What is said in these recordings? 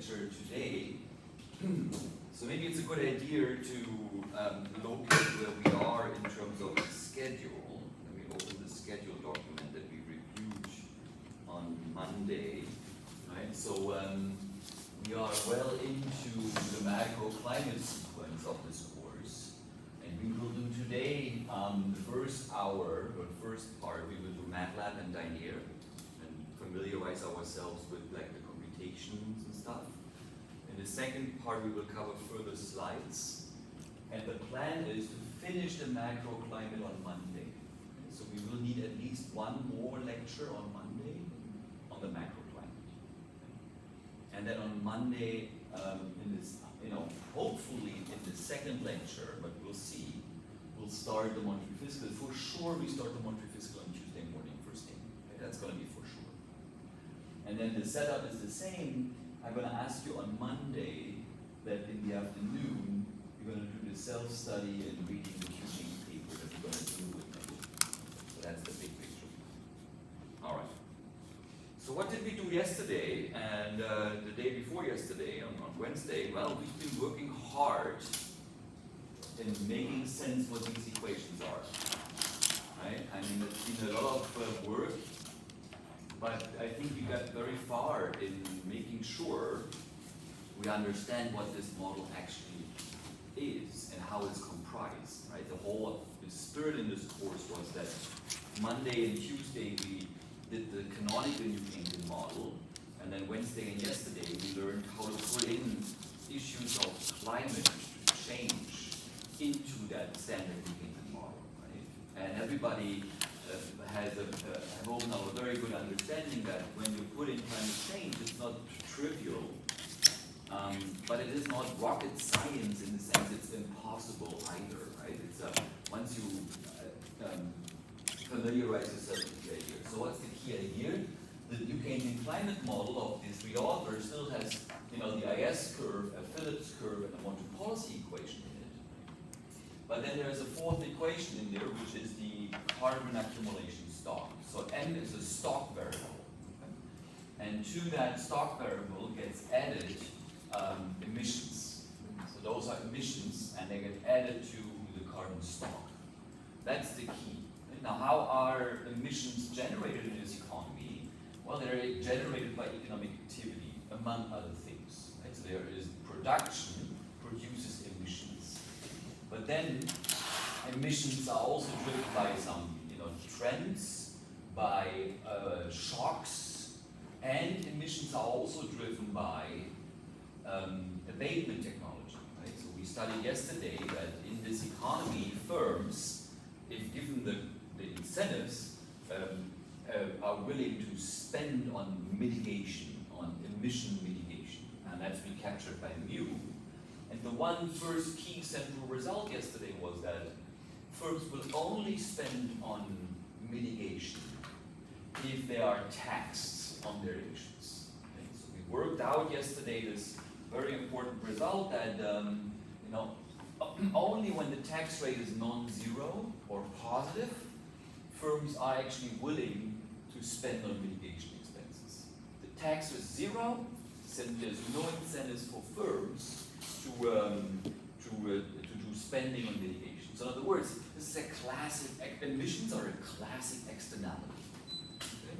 lecture today. So maybe it's a good idea to look at where we are in terms of the schedule. Let me open the schedule document that we reviewed on Monday. Right? So we are well into the macroclimate sequence of this course. And we will do today, the first hour, or first part, we will do MATLAB and Dynere and familiarize ourselves with like the computations and stuff. In the second part, we will cover further slides. And the plan is to finish the macroclimate on Monday. So we will need at least one more lecture on Monday on the macroclimate. And then on Monday, in this, hopefully in the second lecture, but we'll see, we'll start the Monetary Fiscal. For sure, we start the Monetary Fiscal on Tuesday morning, first thing. Okay, that's going to be for sure. And then the setup is the same. I'm going to ask you on Monday that in the afternoon, you're going to do the self-study and reading the QG paper that we're going to do with me. So that's the big picture. All right. So what did we do yesterday and the day before yesterday, on Wednesday? Well, we've been working hard in making sense what these equations are. Right? I mean, it's been a lot of work, but I think we got very far in making sure we understand what this model actually is and how it's comprised. Right? The spirit in this course was that Monday and Tuesday we did the canonical New Keynesian model, and then Wednesday and yesterday we learned how to put in issues of climate change into that standard New Keynesian model. Right? And everybody has I hope now a very good understanding that when you put in climate change, it's not trivial, but it is not rocket science in the sense it's impossible either. Right? It's once you familiarize yourself with the idea. So what's the key idea? The New Keynesian climate model of these three authors still has, the IS curve, a Phillips curve, and a monetary policy equation in it. But then there's a fourth equation in there, which is the carbon accumulation stock. So M is a stock variable. Okay? And to that stock variable gets added emissions. So those are emissions, and they get added to the carbon stock. That's the key. Now, how are emissions generated in this economy? Well, they're generated by economic activity, among other things. Right? So there is production produces emissions. But then emissions are also driven by some trends, by shocks, and emissions are also driven by abatement technology. Right? So we studied yesterday that in this economy, firms, if given the incentives, are willing to spend on mitigation, on emission mitigation, and that's been captured by Mu. And the one first key central result yesterday was that firms will only spend on mitigation if they are taxed on their emissions. Okay? So we worked out yesterday this very important result that only when the tax rate is non-zero or positive, firms are actually willing to spend on mitigation expenses. The tax is zero, so there's no incentives for firms to do spending on mitigation. So in other words, this is a classic, emissions are a classic externality. Okay?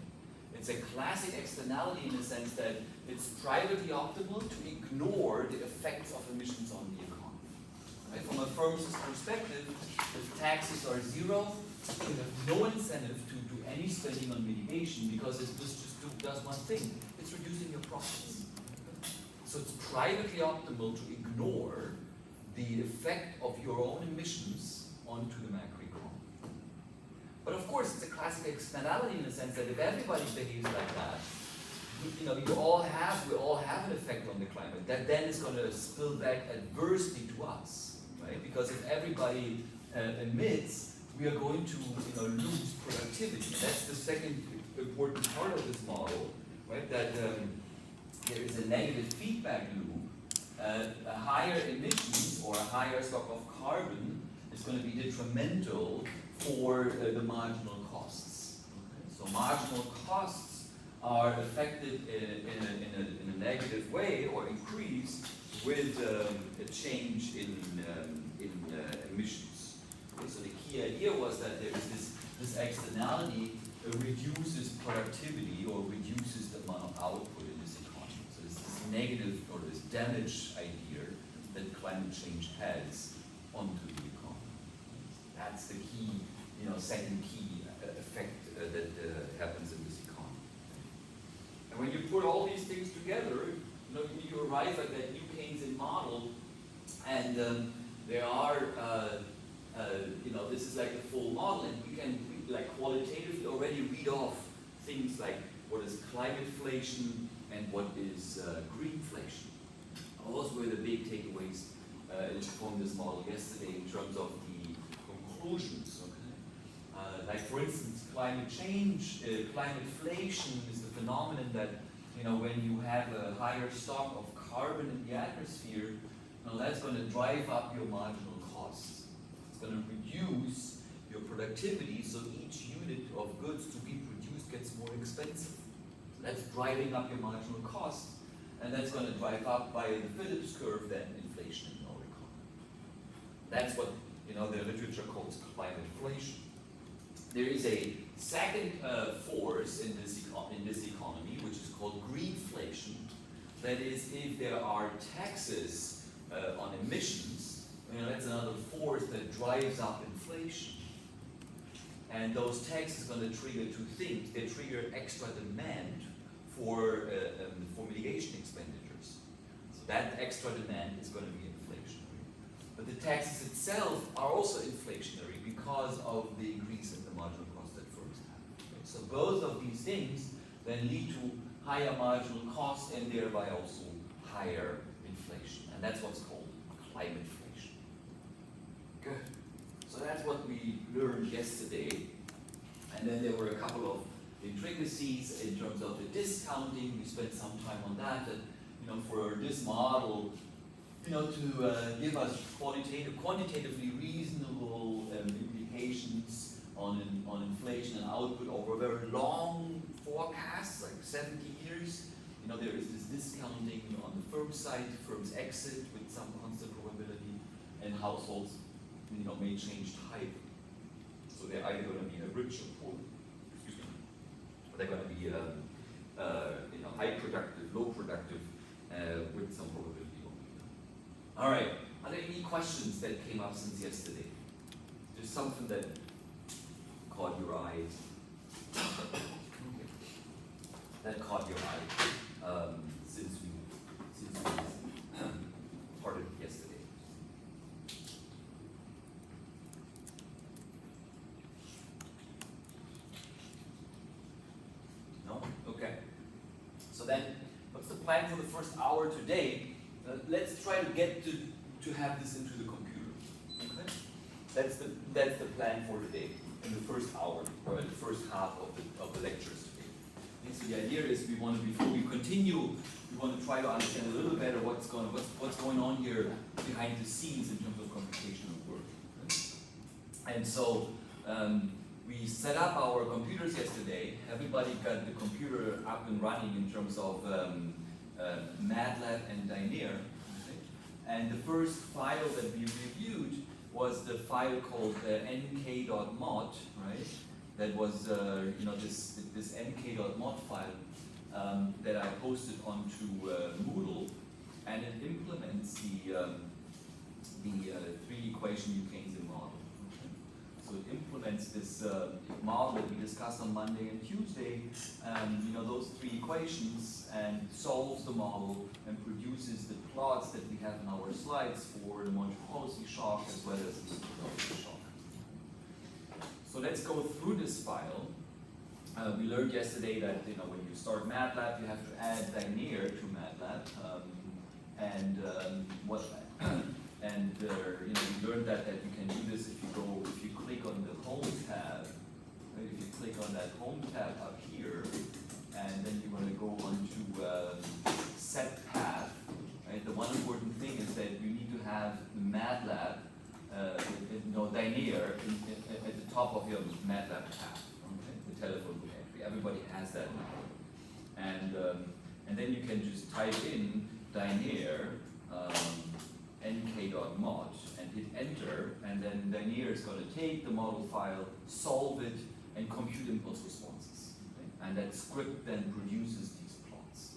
It's a classic externality in the sense that it's privately optimal to ignore the effects of emissions on the economy. Right? From a firm's perspective, if taxes are zero, you have no incentive to do any spending on mitigation because this just does one thing. It's reducing your profits. So it's privately optimal to ignore the effect of your own emissions onto the macroeconomy. But of course, it's a classic externality in the sense that if everybody behaves like that, we all have an effect on the climate that then is going to spill back adversely to us, right? Because if everybody emits, we are going to lose productivity. That's the second important part of this model, right? That there is a negative feedback loop. A higher emissions or a higher stock of carbon is going to be detrimental for the marginal costs. Okay? So marginal costs are affected in a negative way or increased with a change in emissions. Okay, so the key idea was that there is this externality reduces productivity or reduces the amount of output in this economy. So it's this negative or this damage idea that climate change has onto the economy. That's the key, second key effect that happens in this economy. And when you put all these things together, you arrive at that new Keynesian model, and there are, this is like the full model, and we can like qualitatively already read off things like what is climateflation and what is greenflation. Those were the big takeaways from this model yesterday in terms of the conclusions. Okay? Like for instance, climate change, climateflation is the phenomenon that when you have a higher stock of carbon in the atmosphere, that's going to drive up your marginal costs. It's going to reduce your productivity, so each unit of goods to be produced gets more expensive. So that's driving up your marginal cost, and that's going to drive up by the Phillips curve then inflation in our economy. That's what the literature calls climateflation. There is a second force in this economy, which is called greenflation. That is, if there are taxes on emissions, that's another force that drives up inflation. And those taxes are going to trigger two things. They trigger extra demand for mitigation expenditures. So that extra demand is going to be inflationary. But the taxes itself are also inflationary because of the increase in the marginal cost that firms have. Okay? So both of these things then lead to higher marginal costs and thereby also higher inflation. And that's what's called climateflation. Good. So that's what we learned yesterday. And then there were a couple of intricacies in terms of the discounting. We spent some time on that. And, for this model, to give us quantitatively reasonable implications on inflation and output over very long forecasts, like 70 years. There is this discounting on the firm side, firms exit with some constant probability, and households may change type. So they're either going to be a rich or poor, or they're going to be high productive, low productive, with some probability. All right, are there any questions that came up since yesterday? There's something that caught your eye. That caught your eye since we parted yesterday. No? Okay. So then, what's the plan for the first hour today? Let's try to get to have this into the computer. Okay? That's the plan for today, in the first hour, or in the first half of the lectures today. Okay, so the idea is before we continue, we want to try to understand a little better what's going on here behind the scenes in terms of computational work. Okay? And so we set up our computers yesterday. Everybody got the computer up and running in terms of MATLAB and Diner. Okay? And the first file that we reviewed was the file called nk.mod, right? That was this nk.mod file that I posted onto Moodle, and it implements the three-equation Keynesian model. Okay? So it implements this model that we discussed on Monday and Tuesday, those three equations, and solves the model and produces the plots that we have in our slides for the monetary policy shock as well as the economic shock. So let's go through this file. We learned yesterday that when you start MATLAB, you have to add Diner to MATLAB, we learned that you can do this if you click on the Home tab. Right? If you click on that Home tab up here, and then you're going to go on to Set Path. Right? The one important thing is that you need to have MATLAB, Diner at the top of your MATLAB path. Okay? The telephone book entry. Everybody has that now. and then you can just type in Dynair nk.mod and hit enter, and then Dynair is going to take the model file, solve it, and compute impulse responses. Okay? And that script then produces these plots.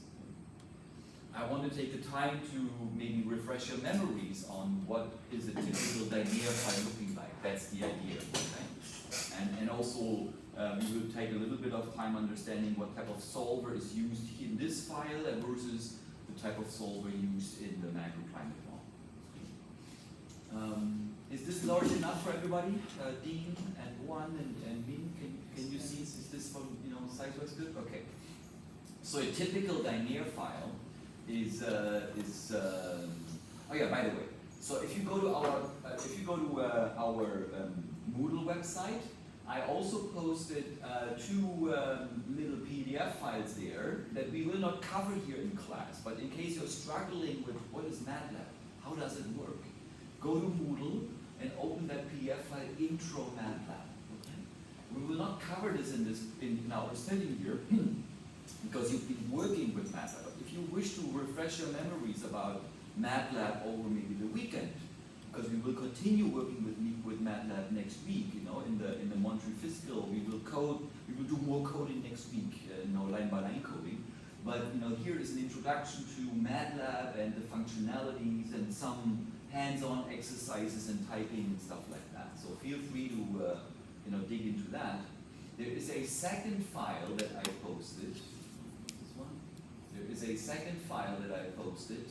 I want to take the time to maybe refresh your memories on what is a typical Dynair file looking like. That's the idea. Okay? And also, we will take a little bit of time understanding what type of solver is used in this file versus the type of solver used in the macro climate model. Is this large enough for everybody? Dean and Juan and Min, can you see? Is this from, size-wise good? Okay. So a typical Dynair file is oh yeah, by the way, so if you go to our Moodle website, I also posted two little PDF files there that we will not cover here in class, but in case you're struggling with what is MATLAB, how does it work, go to Moodle and open that PDF file, Intro MATLAB. Okay? We will not cover this in our study here because you've been working with MATLAB. If you wish to refresh your memories about MATLAB over maybe the weekend, because we will continue working with MATLAB next week. In the Monterey Fiscal, we will do more coding next week. Line by line coding. But here is an introduction to MATLAB and the functionalities and some hands-on exercises and typing and stuff like that. So feel free to dig into that. There is a second file that I posted. This one. There is a second file that I posted.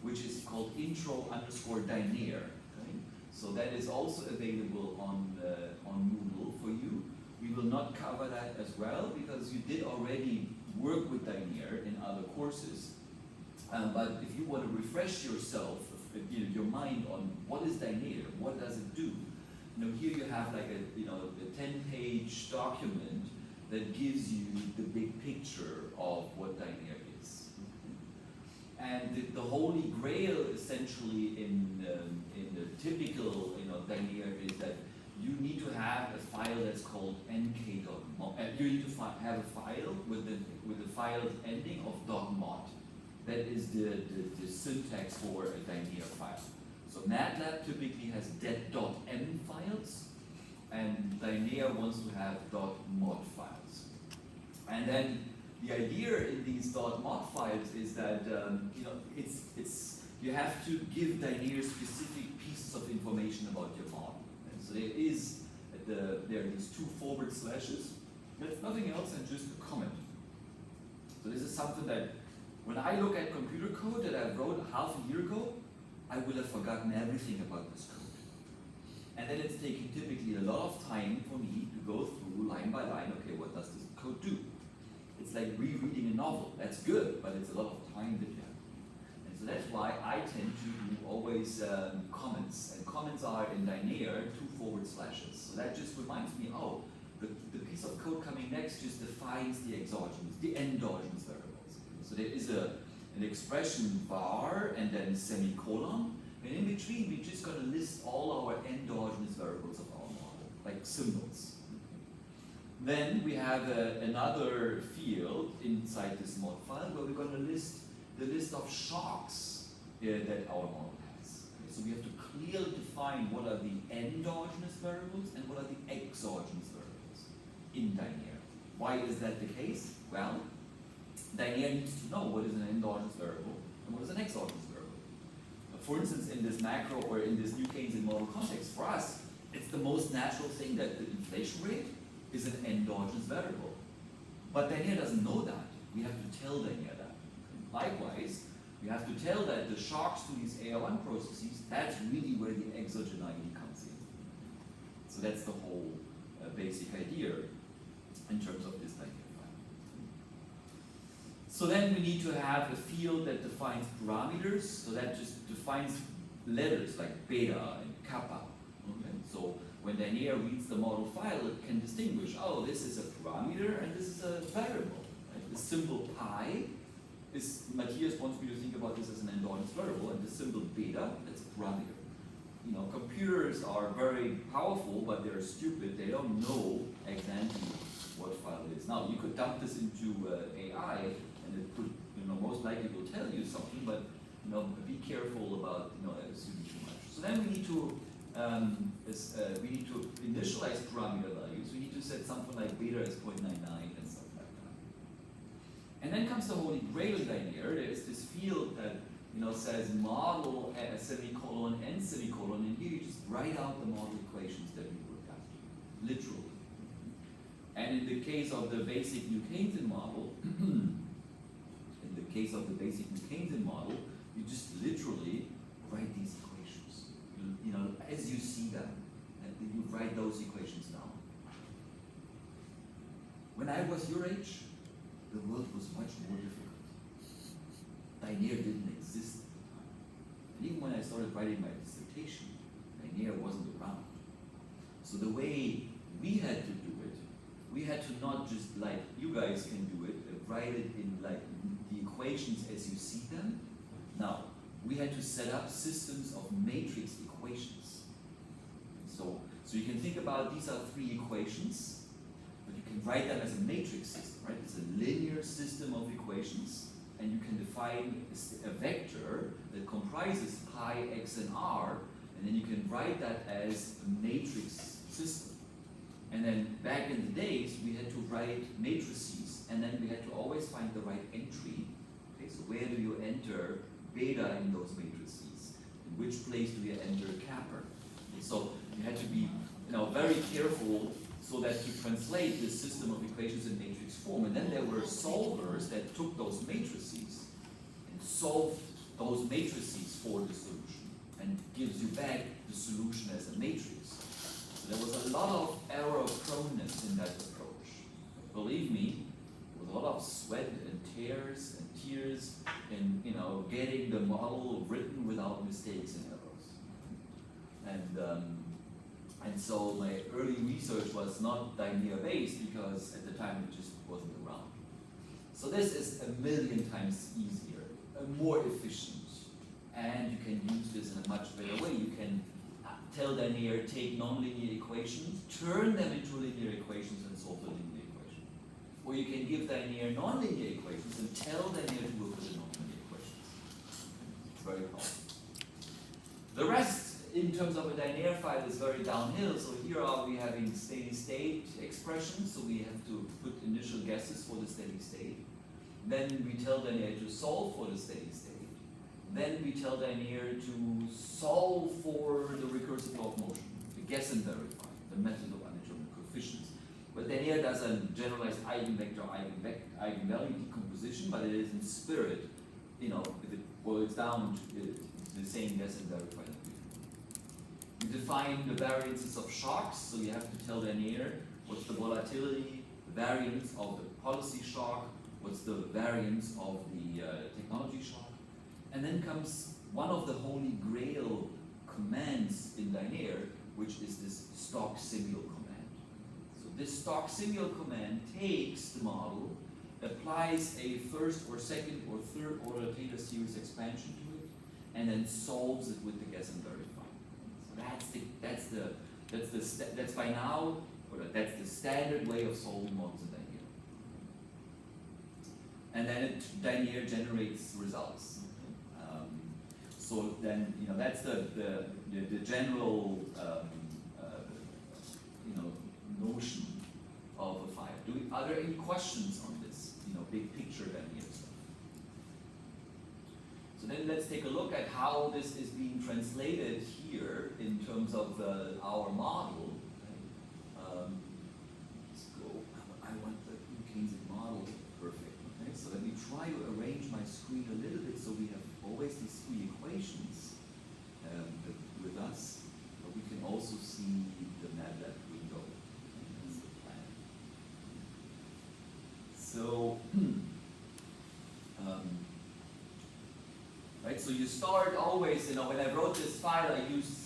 Which is called intro_Dynair. Okay? So that is also available on Moodle for you. We will not cover that as well because you did already work with Dynair in other courses. But if you want to refresh yourself, your mind on what is Dynair, what does it do? Here you have like a 10-page document that gives you the big picture of what Dynair is. And the holy grail, essentially, in the typical, Dynair is that you need to have a file that's called nk.mod. You need to have a file with the file ending of .mod. That is the syntax for a Dynair file. So MATLAB typically has det.m files, and Dynair wants to have .mod files. And then the idea in these .mod files is that you have to give Dynair specific pieces of information about your model. And so there are these two forward slashes. That's nothing else than just a comment. So this is something that when I look at computer code that I wrote half a year ago, I will have forgotten everything about this code. And then it's taking typically a lot of time for me to go through line by line. Okay, what does this code do? It's like rereading a novel. That's good, but it's a lot of time that you have. And so that's why I tend to do always comments. And comments are in Dynair 2 forward slashes. So that just reminds me, the piece of code coming next just defines the exogenous, the endogenous variables. So there is an expression var and then semicolon. And in between, we're just going to list all our endogenous variables of our model, like symbols. Then we have another field inside this mod file where we're going to list the list of shocks that our model has. Okay, so we have to clearly define what are the endogenous variables and what are the exogenous variables in Dynair. Why is that the case? Well, Dynair needs to know what is an endogenous variable and what is an exogenous variable. For instance, in this macro or in this new Keynesian model context, for us, it's the most natural thing that the inflation rate is an endogenous variable. But Dynair doesn't know that. We have to tell Dynair that. Likewise, we have to tell that the shocks to these AR1 processes, that's really where the exogeneity comes in. So that's the whole basic idea in terms of this Dynair file. So then we need to have a field that defines parameters. So that just defines letters like beta and kappa. Okay? So when Dynair reads the model file, it can distinguish, this is a parameter and this is a variable. Right? The symbol pi is, Matthias wants me to think about this as an endogenous variable, and the symbol beta, that's a parameter. Computers are very powerful, but they're stupid. They don't know exactly what file it is. Now, you could dump this into AI, and it could, most likely will tell you something, but, be careful about, assuming too much. So then we need to initialize parameter values. We need to set something like beta as 0.99 and stuff like that. And then comes the holy grail in Dynere. There is this field that says model semicolon and semicolon, and here you just write out the model equations that we worked out, literally. And in the case of the basic New Keynesian model, you just literally write these equations, as you see them, and you write those equations down. When I was your age, the world was much more difficult. Dynere didn't exist at the time. And even when I started writing my dissertation, Dynere wasn't around. So the way we had to do it, we had to not just like you guys can do it, write it in like the equations as you see them. Now, we had to set up systems of matrix equations. So you can think about these are three equations, but you can write them as a matrix system, right? It's a linear system of equations, and you can define a vector that comprises pi, x, and r, and then you can write that as a matrix system. And then back in the days, we had to write matrices, and then we had to always find the right entry. Okay, so where do you enter beta in those matrices? In which place do you enter kappa? And so you had to be very careful so that to translate this system of equations in matrix form. And then there were solvers that took those matrices and solved those matrices for the solution and gives you back the solution as a matrix. So there was a lot of error proneness in that approach. Believe me, there was a lot of sweat and tears and tears in getting the model written without mistakes and errors. And so my early research was not Dynere based because at the time it just wasn't around. So this is 1,000,000 times easier, more efficient, and you can use this in a much better way. You can tell Dynere, take nonlinear equations, turn them into linear equations and solve the linear equation. Or you can give Dynere nonlinear equations and tell Dynere to work with the nonlinear equations. It's very powerful. The rest in terms of a Dynere file is very downhill. So here are we having steady state expressions, so we have to put initial guesses for the steady state. Then we tell Dynere to solve for the steady state. Then we tell Dynere to solve for the recursive law of motion, the guess and verify, the method of undetermined coefficients. But Dynere does a generalized eigenvector, eigenvalue decomposition, but it is in spirit, if it boils down to the same guess and verify. You define the variances of shocks, so you have to tell Dynere what's the volatility, the variance of the policy shock, what's the variance of the technology shock. And then comes one of the holy grail commands in Dynere, which is this stock simul command. So this stock simul command takes the model, applies a first or second or third order Taylor series expansion to it, and then solves it with the guess and verify. That's by now, or that's the standard way of solving models in Dynere. And then Dynere generates results. So then, that's the general, notion of a file. Are there any questions on this, big picture Dynere stuff? So then let's take a look at how this is being translated here in terms of our model. Let's go. I want the New Keynesian model perfect. Okay, so let me try to arrange my screen a little bit so we have always these three equations with us, but we can also see the MATLAB window. That's the plan. So. Right, so you start always, when I wrote this file, I used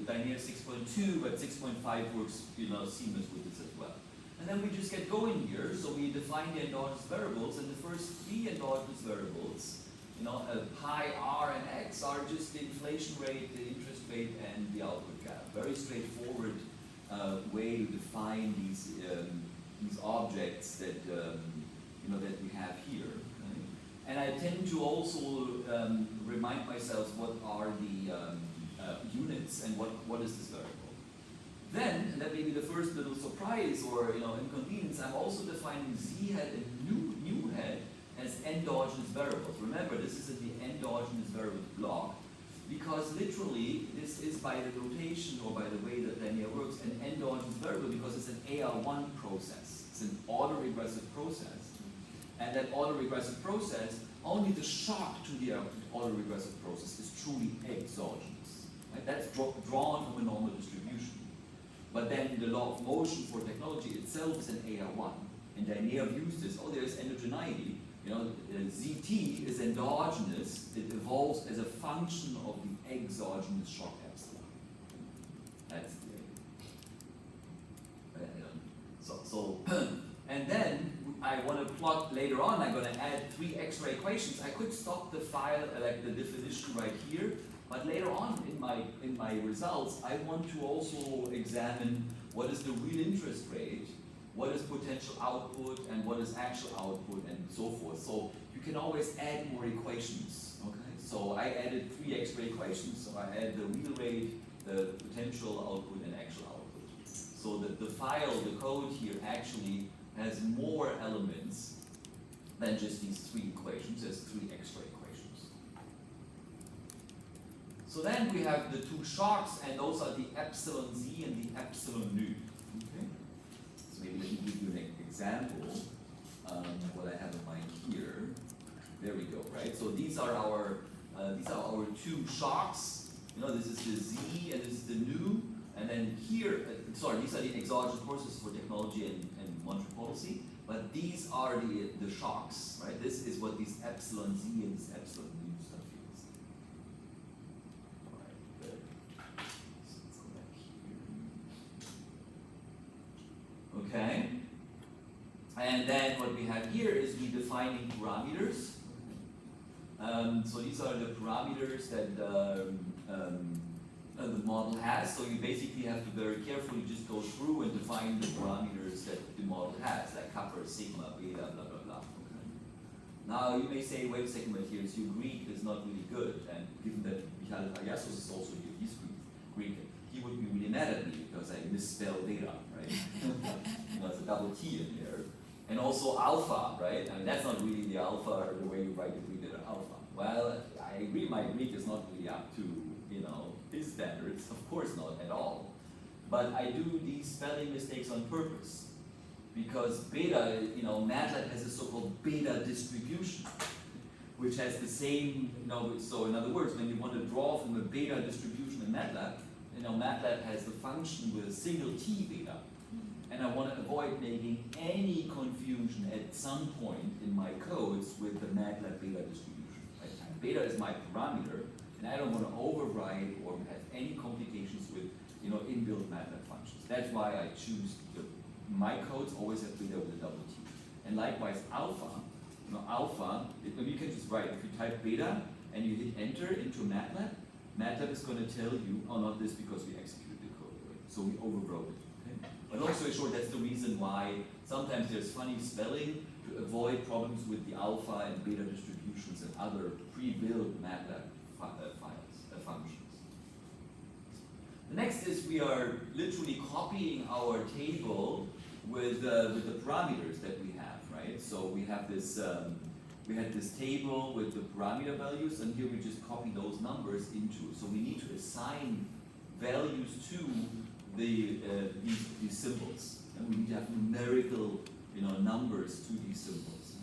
Dynere 6.2, but 6.5 works, seamless with this as well. And then we just get going here, so we define the endogenous variables, and the first three endogenous variables, pi, r, and x are just the inflation rate, the interest rate, and the output gap. Very straightforward way to define these these objects that you know that we have here. Right? And I tend to also remind myself what are the units and what is this variable. Then, and that may be the first little surprise or inconvenience, I'm also defining z head and new head as endogenous variables. Remember, this is in the endogenous variables block, because literally this is by the notation or by the way that linear works an endogenous variable because it's an AR1 process. It's an autoregressive process. And that autoregressive process, only the shock to the autoregressive process is truly exogenous. Right? That's drawn from a normal distribution. But then the law of motion for technology itself is an AR1. And Danier views this, there's endogeneity. ZT is endogenous, it evolves as a function of the exogenous shock epsilon. That's the and then I want to plot later on, I'm going to add 3 extra equations. I could stop the file, like the definition right here, but later on in my results, I want to also examine what is the real interest rate, what is potential output, and what is actual output, and so forth. So you can always add more equations, okay? So I added 3 extra equations. So I add the real rate, the potential output, and actual output. So that the file, the code here actually has more elements than just these 3 equations. There's 3 extra equations. So then we have the 2 shocks, and those are the epsilon z and the epsilon nu. Okay? So maybe let me give you an example what I have in mind here. There we go, right? So these are our 2 shocks. This is the z and this is the nu. And then here, these are the exogenous forces for technology and monetary policy. But these are the shocks, right? This is what these epsilon z and this epsilon nu stuff is. All right, good. So let's go back here. Okay. And then what we have here is we defining parameters. So these are the parameters that the model has. So you basically have to very carefully just go through and define the parameters that the model has, like kappa, sigma, beta, blah, blah, blah. Okay. Now you may say, wait a second, Matthias, your Greek is not really good. And given that Michael Agassios is also here, he's Greek, he would be really mad at me because I misspelled beta, right? It's a double T in there. And also alpha, right? I mean, that's not really the alpha or the way you write the Greek letter alpha. Well, I agree my Greek is not really up to, his standards, of course not at all. But I do these spelling mistakes on purpose. Because beta, MATLAB has a so-called beta distribution, which has the same, so in other words, when you want to draw from a beta distribution in MATLAB, MATLAB has the function with a single t beta. And I want to avoid making any confusion at some point in my codes with the MATLAB beta distribution. Right? Beta is my parameter, and I don't want to override or have any complications with inbuilt MATLAB functions. That's why I choose my codes always have beta with a double T. And likewise alpha, you can just write, if you type beta and you hit enter into MATLAB, MATLAB is going to tell you, not this because we executed the code, right? So we overwrote it. Okay? But long story short, that's the reason why sometimes there's funny spelling to avoid problems with the alpha and beta distributions and other pre-built MATLAB functions. The next is we are literally copying our table with the parameters that we have, right? So we have this, we had this table with the parameter values, and here we just copy those numbers into. So we need to assign values to these symbols, and we need to have numerical, numbers to these symbols.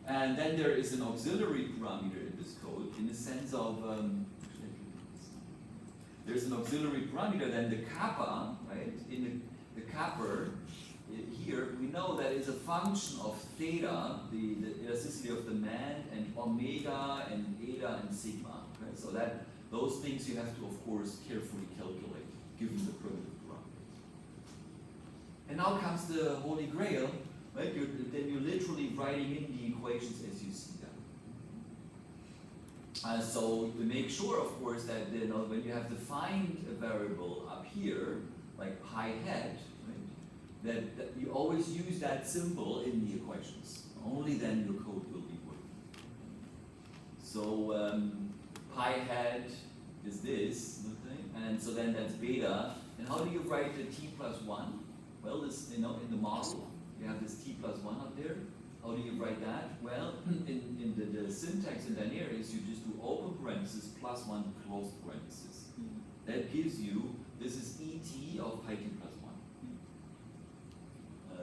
And then there is an auxiliary parameter in this code, in the sense of there's an auxiliary parameter, then the kappa, right? In the kappa here, we know that is a function of theta, the elasticity of demand, and omega, and eta, and sigma. Okay? So that those things you have to, of course, carefully calculate, given the primitive parameters. And now comes the Holy Grail, right? Then you're literally writing in the equations as you see them. So to make sure, of course, that when you have defined a variable up here, like pi hat, right, that you always use that symbol in the equations. Only then your code will be working. So pi hat is this, okay? And so then that's beta. And how do you write the t plus 1? Well, this, in the model, you have this t plus 1 up there. How do you write that? Well, in the syntax in Danier is you just do open parenthesis plus 1 closed parenthesis. That gives you, this is et of pi t plus 1.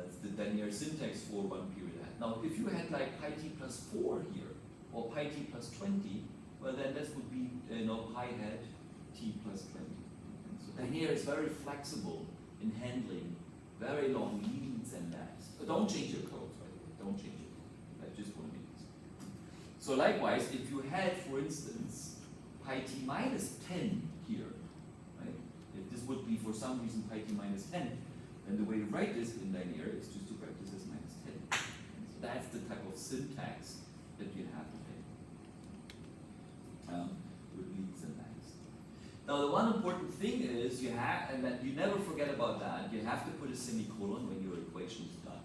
It's the Danier syntax for 1 period hat. Now, if you had like pi t plus 4 here, or pi t plus 20, well then this would be, pi hat t plus 20. So Danier is very flexible in handling very long leads and lags. But don't change your code, by the way. Don't change your code. I just want to make this. So likewise, if you had, for instance, pi t minus 10 here, right? If this would be for some reason pi t minus 10, then the way to write this in Danier is just to write this as minus 10. So that's the type of syntax that you have today. With leads and lags. Now the one important thing is you have, and that you never forget about that, you have to put a semicolon when your equation is done.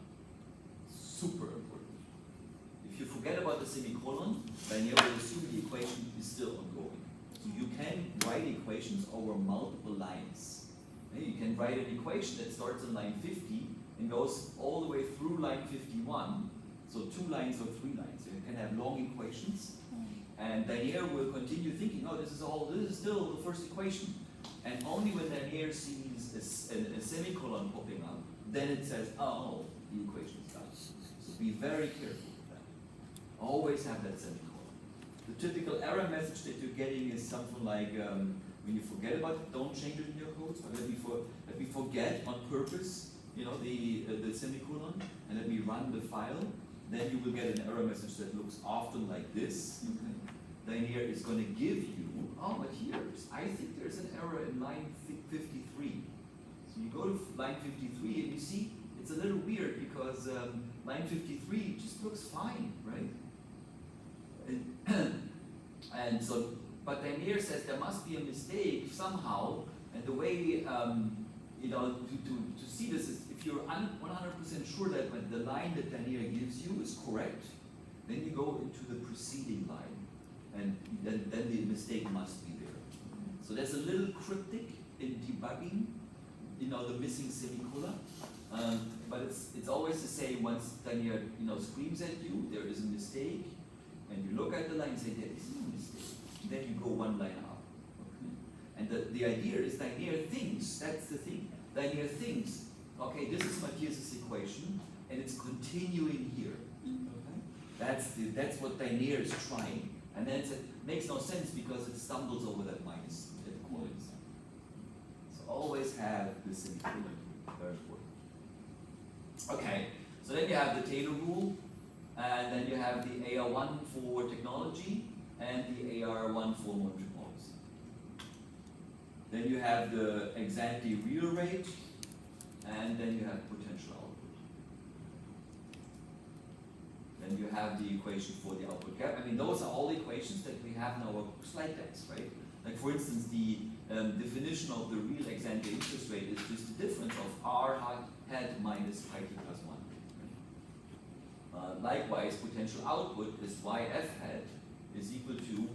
Super important. If you forget about the semicolon, then you will assume the equation is still ongoing. So you can write equations over multiple lines. You can write an equation that starts on line 50 and goes all the way through line 51. So 2 lines or 3 lines. So you can have long equations. And Danier will continue thinking, oh, this is still the first equation. And only when Danier sees a semicolon popping up, then it says, oh, the equation is done. So be very careful with that. Always have that semicolon. The typical error message that you're getting is something like, when you forget about it, don't change it in your codes, but let me forget on purpose, the semicolon, and let me run the file. Then you will get an error message that looks often like this. Danier is going to give you, but I think there's an error in line 53. So you go to line 53 and you see it's a little weird because line 53 just looks fine, right? And so, but Danier says there must be a mistake somehow, and the way to see this is if you're 100% sure that when the line that Danier gives you is correct, then you go into the preceding line, and then the mistake must be there. So there's a little cryptic in debugging, the missing semicolon, but it's always the same. Once Danier screams at you, there is a mistake, and you look at the line and say there is no mistake. Then you go 1 line up. Okay? And the idea is Danier thinks, that's the thing. Danier thinks, okay, this is Matthias's equation, and it's continuing here. Okay? That's what Danier is trying. And then it makes no sense because it stumbles over that minus at the quality sign. So always have this semicolon, very important. Okay, so then you have the Taylor rule, and then you have the AR1 for technology, and the AR1 for monetary policy. Then you have the ex-ante real rate, and then you have potential output. Then you have the equation for the output gap. I mean, those are all equations that we have in our slide decks, right? Like for instance, the definition of the real ex-ante interest rate is just the difference of R hat minus pi t plus 1. Likewise, potential output is YF hat is equal to,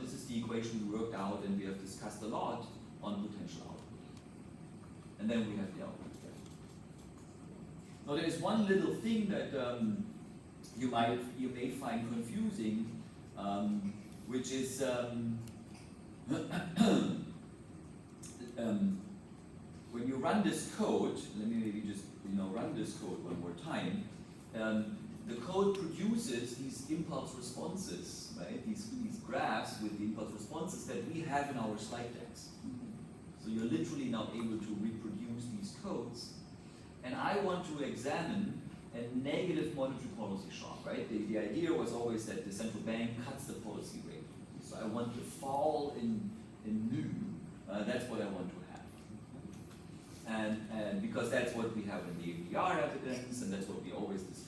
this is the equation we worked out and we have discussed a lot on potential output. And then we have the output gap. Now there is one little thing that you may find confusing, which is when you run this code, let me maybe just run this code one more time. The code produces these impulse responses, right? These graphs with the impulse responses that we have in our slide decks. So you're literally now able to reproduce these codes. And I want to examine a negative monetary policy shock, right? The idea was always that the central bank cuts the policy rate. So I want to fall in nu. That's what I want to have. And because that's what we have in the APR evidence, and that's what we always discuss.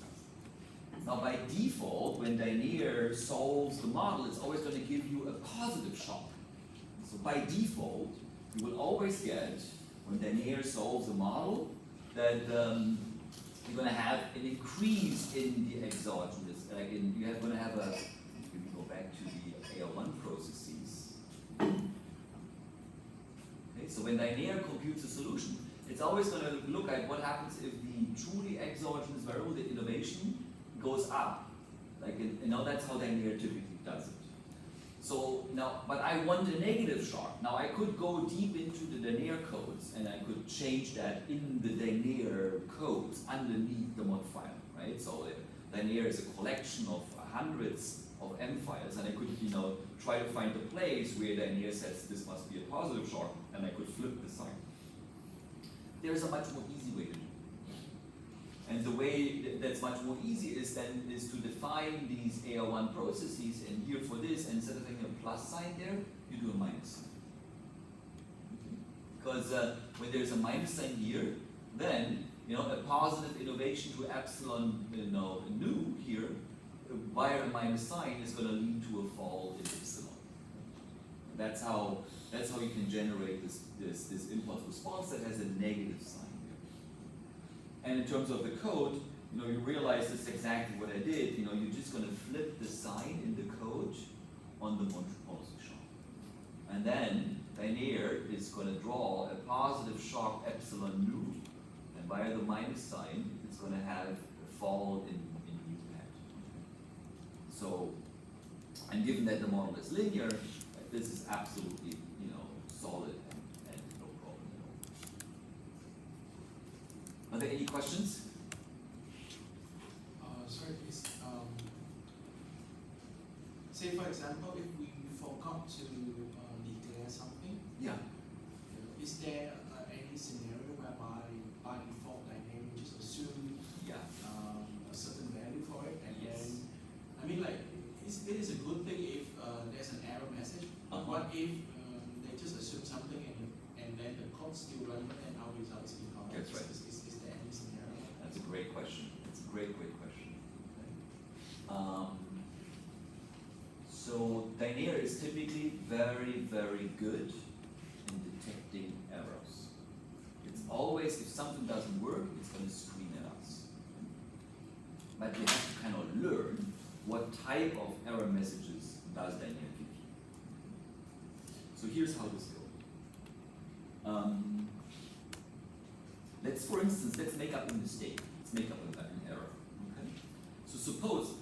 Now by default, when Danier solves the model, it's always going to give you a positive shock. So by default, you will always get, when Danier solves a model, that you're going to have an increase in the exogenous. You're going to have a. If we go back to the AR1 processes. Okay, so when Linear computes a solution, it's always going to look at what happens if the truly exogenous variable, the innovation, goes up. That's how Linear typically does it. So now, but I want a negative shock. Now I could go deep into the Linear codes and I could change that in the Linear codes underneath the mod file, right? So Linear is a collection of hundreds of M files, and I could, try to find the place where Linear says this must be a positive shock, and I could flip the sign. There's a much more easy way to do it. And the way that's much more easy is to define these AR1 processes, and here for this, instead of having a plus sign there, you do a minus sign. Because when there's a minus sign here, then a positive innovation to epsilon nu here via a minus sign is going to lead to a fall in epsilon. That's how you can generate this impulse response that has a negative sign here. And in terms of the code, you realize this is exactly what I did. You're just going to flip the sign in the code on the Montreux shock. And then Linear is going to draw a positive shock epsilon nu, and via the minus sign, it's going to have a fall in nu hat. So, and given that the model is linear, this is absolutely solid and no problem at all. Are there any questions? Sorry, please. Say for example, if we forgot to declare something, Yeah. is there any scenario whereby by default Linear just assume Yeah. a certain value for it, and Yes. then it is a good thing if there's an error message. But what if they just assume something and then the code still runs and our result is incorrect? That's right. Is there any scenario? That's a great question. It's a great question. So Linear is typically very, very good in detecting errors. It's always, if something doesn't work, it's going to scream at us. But you have to kind of learn what type of error messages does Linear give you. So here's how this goes. Let's make up a mistake. Let's make up an error. Okay. So suppose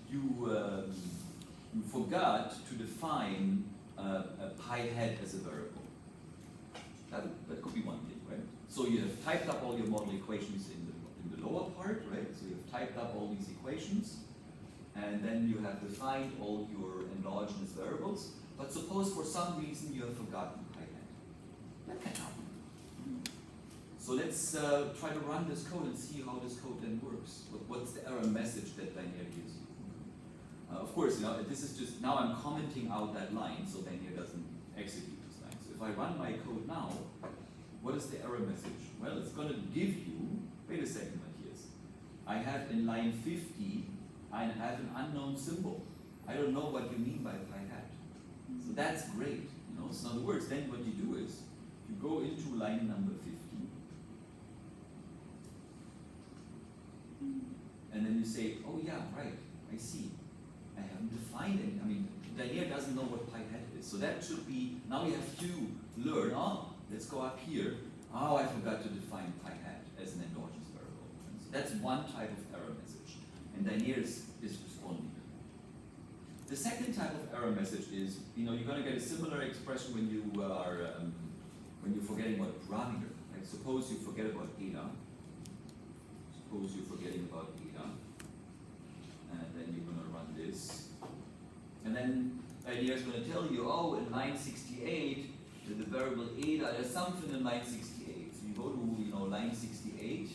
you forgot to define a pi hat as a variable. That could be one thing, right? So you have typed up all your model equations in the lower part, right? So you have typed up all these equations, and then you have defined all your endogenous variables. But suppose for some reason you have forgotten pi hat. That can happen. So let's try to run this code and see how this code then works. What's the error message that Linear gives you? Of course, this is just, now I'm commenting out that line so Linear doesn't execute this line. So if I run my code now, what is the error message? Well, it's going to give you, wait a second, Matthias. I have in line 50, I have an unknown symbol. I don't know what you mean by pi hat. So that's great. So in other words, then what you do is, you go into line number 50, and then you say, oh yeah, right, I see. I haven't defined any, Linear doesn't know what pi hat is. So that should be, now you have to learn, let's go up here. Oh, I forgot to define pi hat as an endogenous variable. So that's one type of error message. And Linear is responding. The second type of error message is, you're going to get a similar expression when you are, when you're forgetting about a parameter. Like suppose you forget about eta. Suppose you're forgetting about eta. And then you're going to run this. And then Linear is going to tell you, oh, in line 68, the variable eta, there's something in line 68. So you go to, line 68.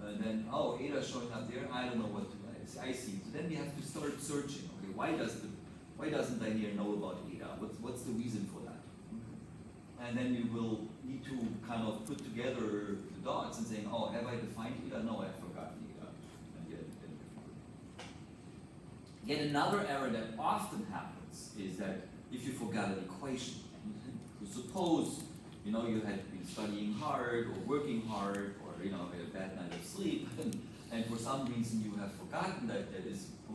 And then, oh, eta is showing up there. I don't know what to do. I see. So then we have to start searching. Okay, why doesn't Linear know about eta? What's the reason for that? And then you will need to kind of put together the dots and saying, oh, have I defined eta? No, I've forgotten eta. And yet another error that often happens is that if you forgot an equation, so suppose you know, you had been studying hard or working hard or, you know, had a bad night of sleep and for some reason you have forgotten that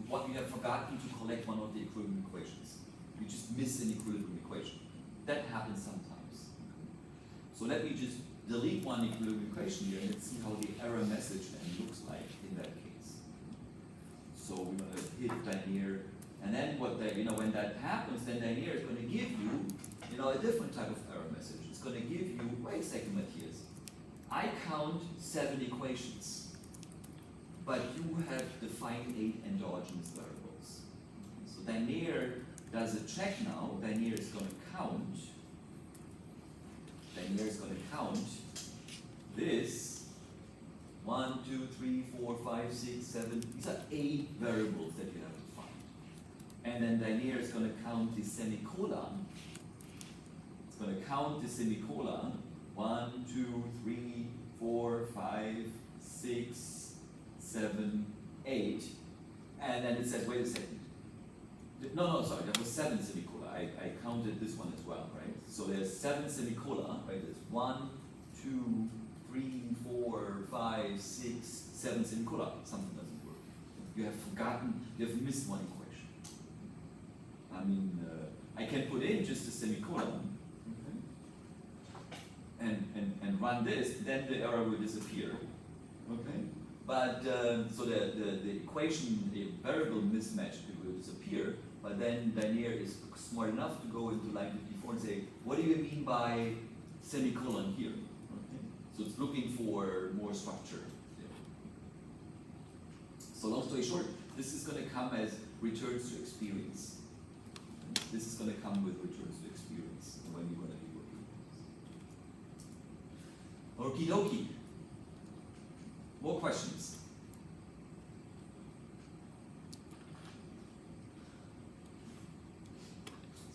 what you have forgotten to collect one of the equilibrium equations. You just miss an equilibrium equation. That happens sometimes. So let me just delete one equilibrium equation here and let's see how the error message then looks like in that case. So we're going to hit Danier, and then what the, you know, when that happens, then Danier is going to give you, you know, a different type of error message. It's going to give you, wait a second, Matthias, I count 7 equations, but you have defined 8 endogenous variables. So Danier does a check now. Danier is going to count. Danier is going to count this 1, 2, 3, 4, 5, 6, 7. These are 8 variables that you have to find. And then Danier is going to count the semicolon. It's going to count the semicolon. 1, 2, 3, 4, 5, 6, 7, 8. And then it says, wait a second. No, sorry, there was 7 semicolon. I counted this one as well, right? So there's 7 semicolon, right? There's 1, 2, 3, 4, 5, 6, 7 semicolon. Something doesn't work. You have forgotten, you have missed one equation. I mean, I can put in just a semicolon, okay, and run this, then the error will disappear, okay? But, so the equation, the variable mismatch will disappear, but then Danier is smart enough to go into line 54 and say, what do you mean by semicolon here? Okay. So it's looking for more structure. Yeah. So long story short, this is going to come as returns to experience. This is going to come with returns to experience when you're going to be working. Okie dokie. More questions?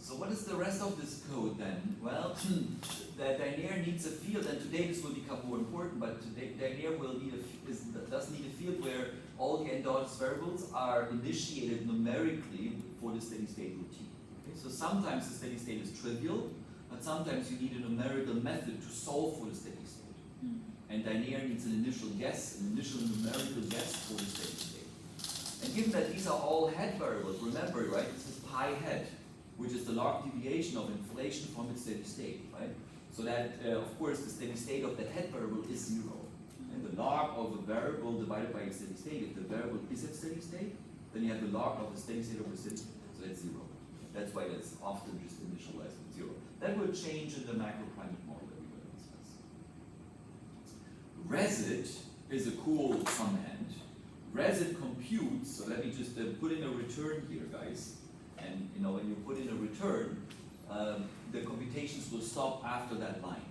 So what is the rest of this code then? Well, the Danier needs a field, and today this will become more important, but today Danier will need does need a field where all the endogenous variables are initiated numerically for the steady state routine. Okay? So sometimes the steady state is trivial, but sometimes you need a numerical method to solve for the steady state. And Danier needs an initial guess, an initial numerical guess for the steady state. And given that these are all head variables, remember, right, this is pi head, which is the log deviation of inflation from its steady state, right? So that, of course, the steady state of the head variable is 0. And the log of a variable divided by its steady state, if the variable is at steady state, then you have the log of the steady state of the steady state, so that's 0. That's why it's often just initialized with 0. That will change in the macroprimate model that we're going to discuss. Resit is a cool command. Resit computes, so let me just put in a return here, guys. And you know, when you put in a return, the computations will stop after that line.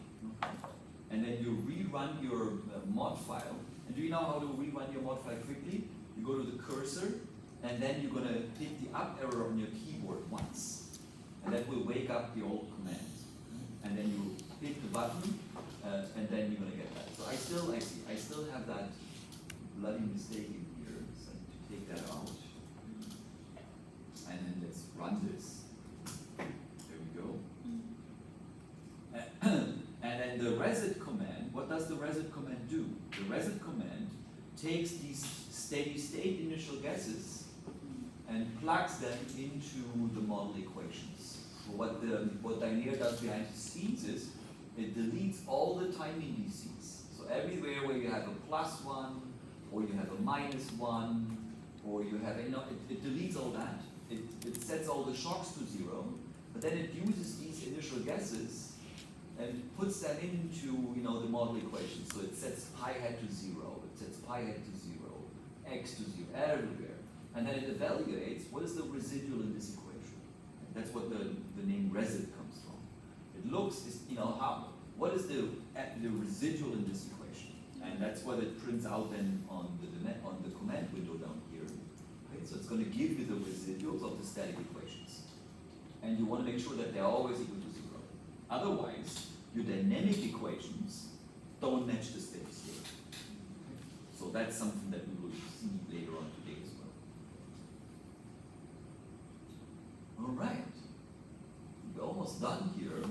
And then you rerun your mod file. And do you know how to rerun your mod file quickly? You go to the cursor, and then you're going to hit the up arrow on your keyboard once. And that will wake up the old command. And then you hit the button, and then you're going to get that. So I still have that bloody mistake in here, so I need to take that out. And then let's run this. There we go. And then the resit command, what does the resit command do? The resit command takes these steady state initial guesses and plugs them into the model equations. So what Danier does behind the scenes is it deletes all the time indices. So everywhere where you have a +1, or you have a -1, or you have, you know, it deletes all that. It sets all the shocks to 0, but then it uses these initial guesses and puts them into, you know, the model equation. So it sets pi hat to 0, it sets pi hat to 0, x to 0, everywhere. And then it evaluates what is the residual in this equation. That's what the name resit comes from. It looks, you know, what is the residual in this equation? And that's what it prints out then on the command window down here. Right? So it's going to give you the residuals of the static equations. And you want to make sure that they're always equal to 0. Otherwise, your dynamic equations don't match the steady state. Okay? So that's something that we will see later on today as well. All right. We're almost done here.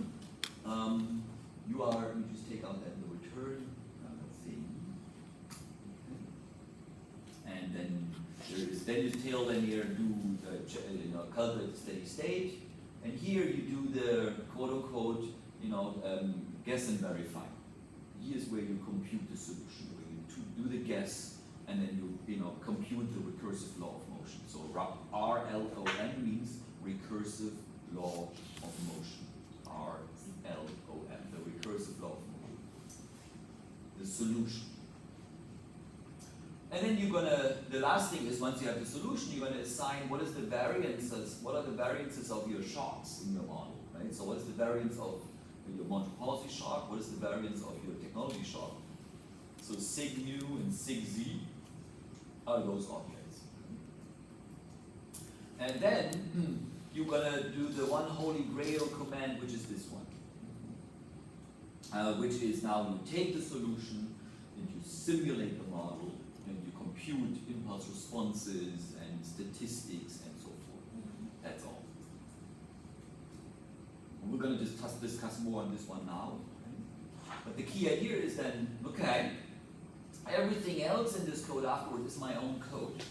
you just take out that the return thing. Okay. And then then you tell linear do calculate the steady state. And here you do the quote unquote, guess and verify. Here's where you compute the solution, where you do the guess and then you compute the recursive law of motion. So RLOM means recursive law of motion. RLOM, the recursive law of motion. The solution. And then the last thing is once you have the solution, you're gonna assign what are the variances of your shocks in your model, right? So what is the variance of your Monte policy shock? What is the variance of your technology shock? So sig mu and sig z are those objects. And then you're gonna do the one holy grail command, which is this one. Which is now you take the solution and you simulate the model and you compute impulse responses and statistics and so forth. That's all. And we're going to just discuss more on this one now. But the key idea is then, okay, everything else in this code afterward is my own code.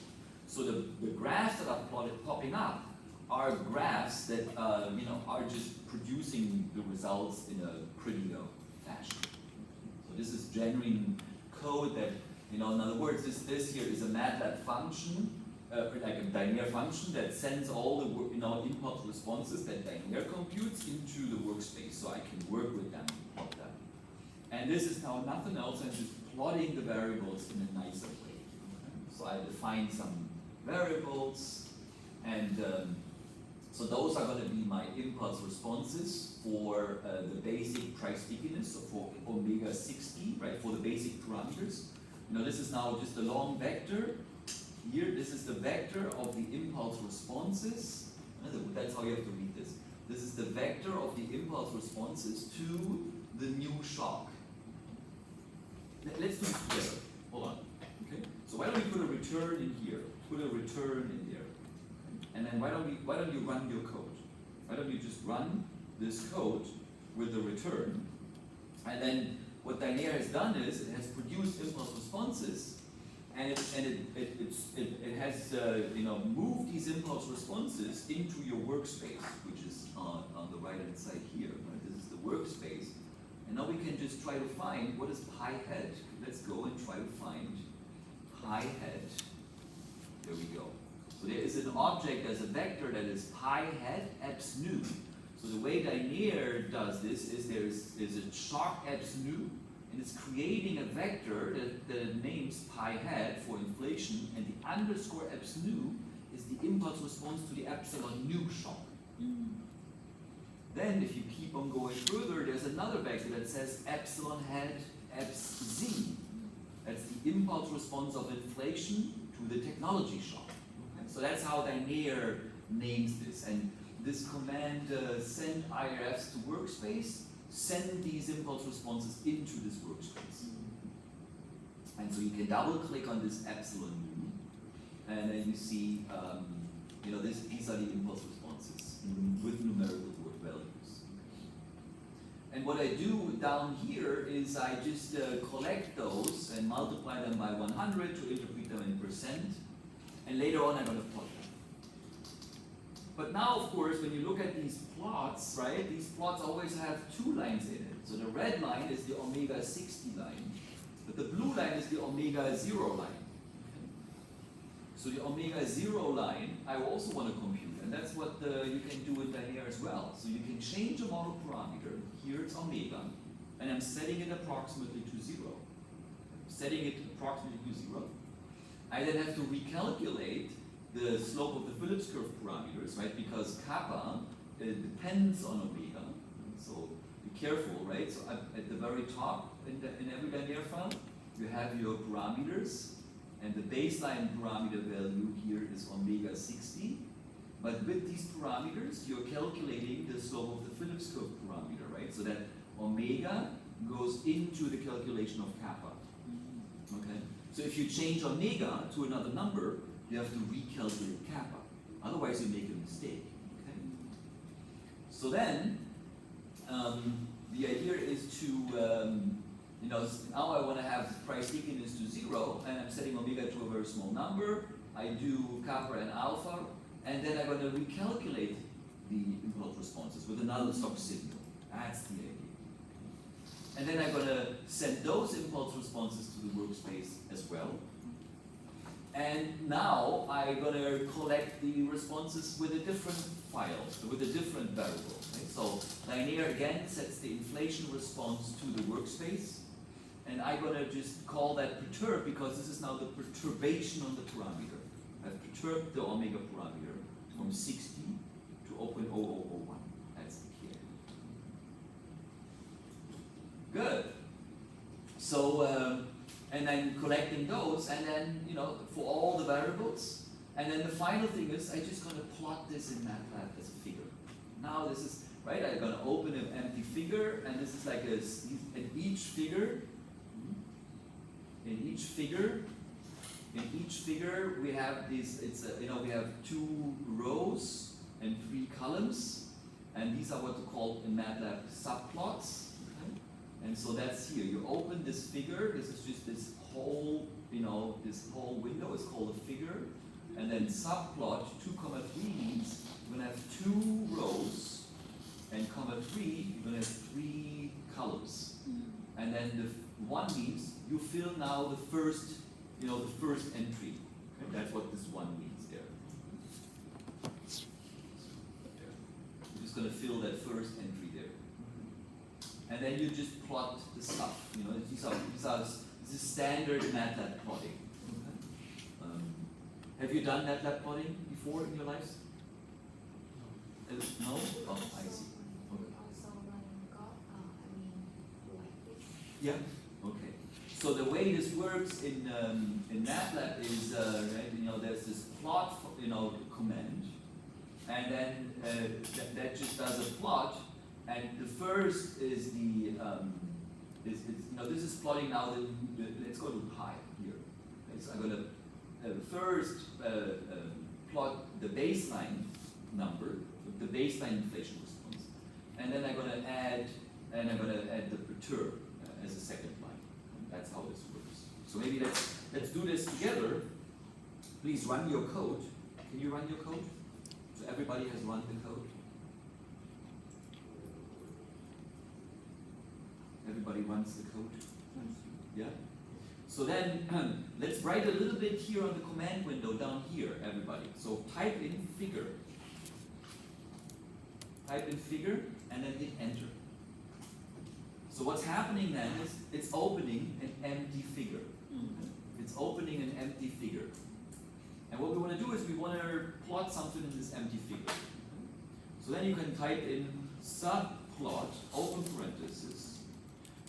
So the graphs that are popping up are graphs that are just producing the results in a pretty fashion. So this is genuine code that, in other words, this here is a MATLAB function, like a linear function that sends all the impulse responses that linear computes into the workspace, so I can work with them and plot them. And this is now nothing else than just plotting the variables in a nicer way. So I define some variables, and so those are going to be my impulse responses for the basic tri-stickiness, so for omega 60, right, for the basic parameters. This is now just a long vector. Here, this is the vector of the impulse responses. That's how you have to read this. This is the vector of the impulse responses to the new shock. Let's do it together. Hold on. Okay. So why don't we put a return in here? Put a return in there. And then why don't you run your code? Why don't you just run this code with the return? And then what Dynere has done is it has produced impulse responses, and it has moved these impulse responses into your workspace, which is on the right hand side here. Right? This is the workspace, and now we can just try to find what is pi head. Let's go and try to find pi head. There we go. So there is an object as a vector that is pi head eps nu. So the way Dynere does this is there's a shock eps nu, and it's creating a vector that it names pi head for inflation, and the underscore eps nu is the impulse response to the epsilon nu shock. Then if you keep on going further, there's another vector that says epsilon head eps z. That's the impulse response of inflation to the technology shock. Okay? So that's how Dynere names this. And this command send IRFs to workspace, send these impulse responses into this workspace. And so you can double click on this epsilon nu, and then you see, these are the impulse responses with numerical values. And what I do down here is I just collect those and multiply them by 100 to interpret them in percent, and later on I'm going to plot them. But now, of course, when you look at these plots, right, these plots always have two lines in it. So the red line is the omega 60 line, but the blue line is the omega 0 line. Okay? So the omega 0 line, I also want to compute, and that's what you can do in Dynere as well. So you can change a model parameter. Here it's omega, and I'm setting it approximately to 0. Setting it approximately to 0. I then have to recalculate the slope of the Phillips curve parameters, right? Because kappa depends on omega, so be careful, right? So at the very top in every Dynere file, you have your parameters, and the baseline parameter value here is omega 60. But with these parameters, you're calculating the slope of the Phillips curve parameter, right? So that omega goes into the calculation of kappa. Okay. So if you change omega to another number, you have to recalculate kappa. Otherwise, you make a mistake. Okay? So then, the idea is to, you know, now I want to have price stickiness to 0, and I'm setting omega to a very small number. I do kappa and alpha, and then I'm going to recalculate the impulse responses with another stock signal. That's the idea. And then I'm going to send those impulse responses to the workspace as well. And now I'm going to collect the responses with a different file, with a different variable. Okay? So Linear again sets the inflation response to the workspace. And I'm going to just call that perturb because this is now the perturbation on the parameter. I've perturbed the omega parameter from 60 to 0.0001. That's the key. Good. So, and then collecting those, and then, you know, for all the variables. And then the final thing is, I'm just going to plot this in MATLAB as a figure. Now this is, right, I'm going to open an empty figure, and this is like a, in each figure, we have these, it's a, you know, we have 2 rows and 3 columns, and these are what we call in MATLAB subplots. Okay? And so that's here. You open this figure. This is just this whole, you know, this whole window is called a figure, and then subplot 2,3 means you're going to have 2 rows, and comma 3 you're going to have 3 columns, and then the 1 means you fill now the first, you know, the first entry. Okay? That's what this 1 means there. You're just going to fill that first entry there. And then you just plot the stuff. You know, this is standard MATLAB plotting. Okay? Have you done MATLAB plotting before in your lives? No? Oh, I see. Okay. Also running graph, like this. Yeah. Okay. So the way this works in MATLAB is, right, you know, there's this plot, you know, command, and then that just does a plot, and the first is the, you know, this is plotting now let's go to pi here. Okay, so I'm going to first plot the baseline number, the baseline inflation response, and then I'm going to add the perturb as a second line. That's how this works. So maybe let's do this together. Please run your code. Can you run your code? So everybody has run the code. Everybody runs the code. Yeah. So then let's write a little bit here on the command window down here, everybody. So type in figure. Type in figure and then hit enter. So what's happening then is it's opening an empty figure. It's opening an empty figure. And what we want to do is we want to plot something in this empty figure. So then you can type in subplot, open parenthesis.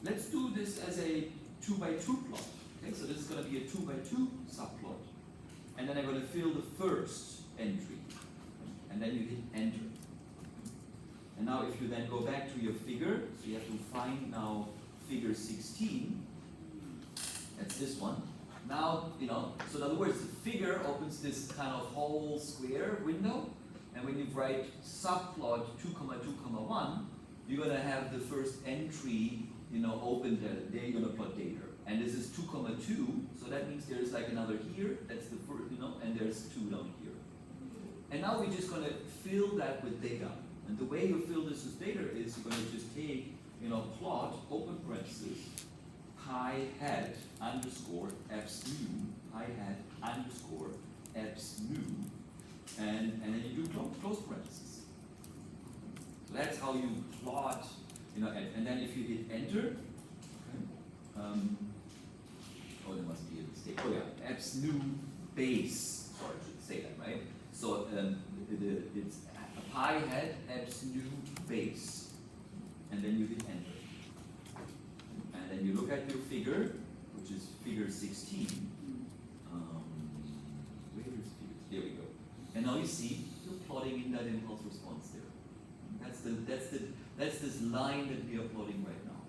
Let's do this as a 2x2 plot. Okay, so this is going to be a 2x2 subplot. And then I'm going to fill the first entry. And then you hit enter. And now if you then go back to your figure, so you have to find now figure 16, that's this one. Now, you know, so in other words, the figure opens this kind of whole square window, and when you write subplot 2, 2, 1, you're going to have the first entry, you know, open there, you're going to plot data. And this is 2, 2, so that means there's like another here, that's the first, you know, and there's 2 down here. And now we're just going to fill that with data. And the way you fill this with data is you're going to just take, you know, plot, open parenthesis, pi hat underscore eps new, pi hat underscore eps new, and then you do close parenthesis. So that's how you plot, you know, and then if you hit enter, okay, oh, there must be a mistake. Oh yeah, eps new base. Sorry, I should say that, right? So it's a pi hat eps new base, and then you hit enter. And then you look at your figure, which is figure 16. Where is figure? There we go. And now you see you're plotting in that impulse response there. That's this line that we are plotting right now.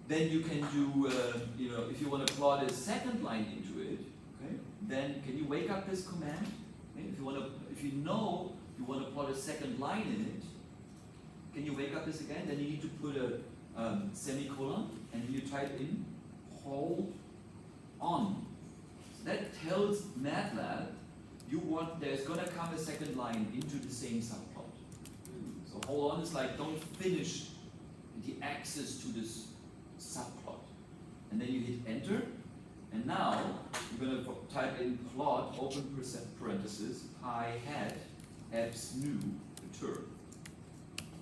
Then you can do, you know, if you want to plot a second line into it, okay, then can you wake up this command? Okay, if you know you want to plot a second line in it, can you wake up this again? Then you need to put a semicolon and you type in hold on. So that tells MATLAB there's gonna come a second line into the same subplot. So hold on is like don't finish the access to this subplot. And then you hit enter. And now you're gonna type in plot, open parenthesis, pi hat, abs new, term,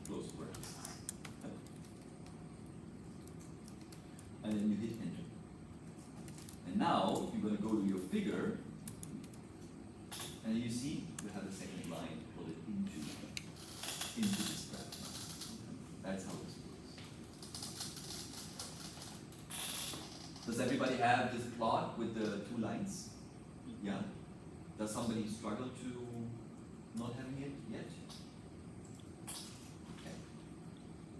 close parenthesis. And then you hit enter. And now you're gonna go to your figure, and you see you have a second line, put it into this graph. That's how this works. Does everybody have this plot with the 2 lines? Yeah? Does somebody struggle to not having it yet? Okay.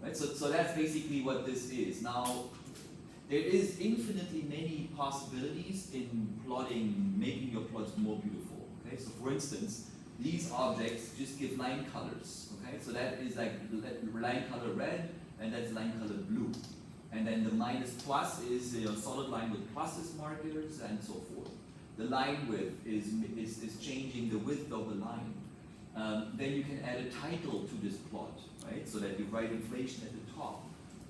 Right, so that's basically what this is. Now, there is infinitely many possibilities in plotting, making your plots more beautiful. Okay, so for instance, these objects just give line colors. Okay, so that is like line color red, and that's line color blue. And then the minus plus is a solid line with pluses markers and so forth. The line width is changing the width of the line. Then you can add a title to this plot, right? So that you write inflation at the top.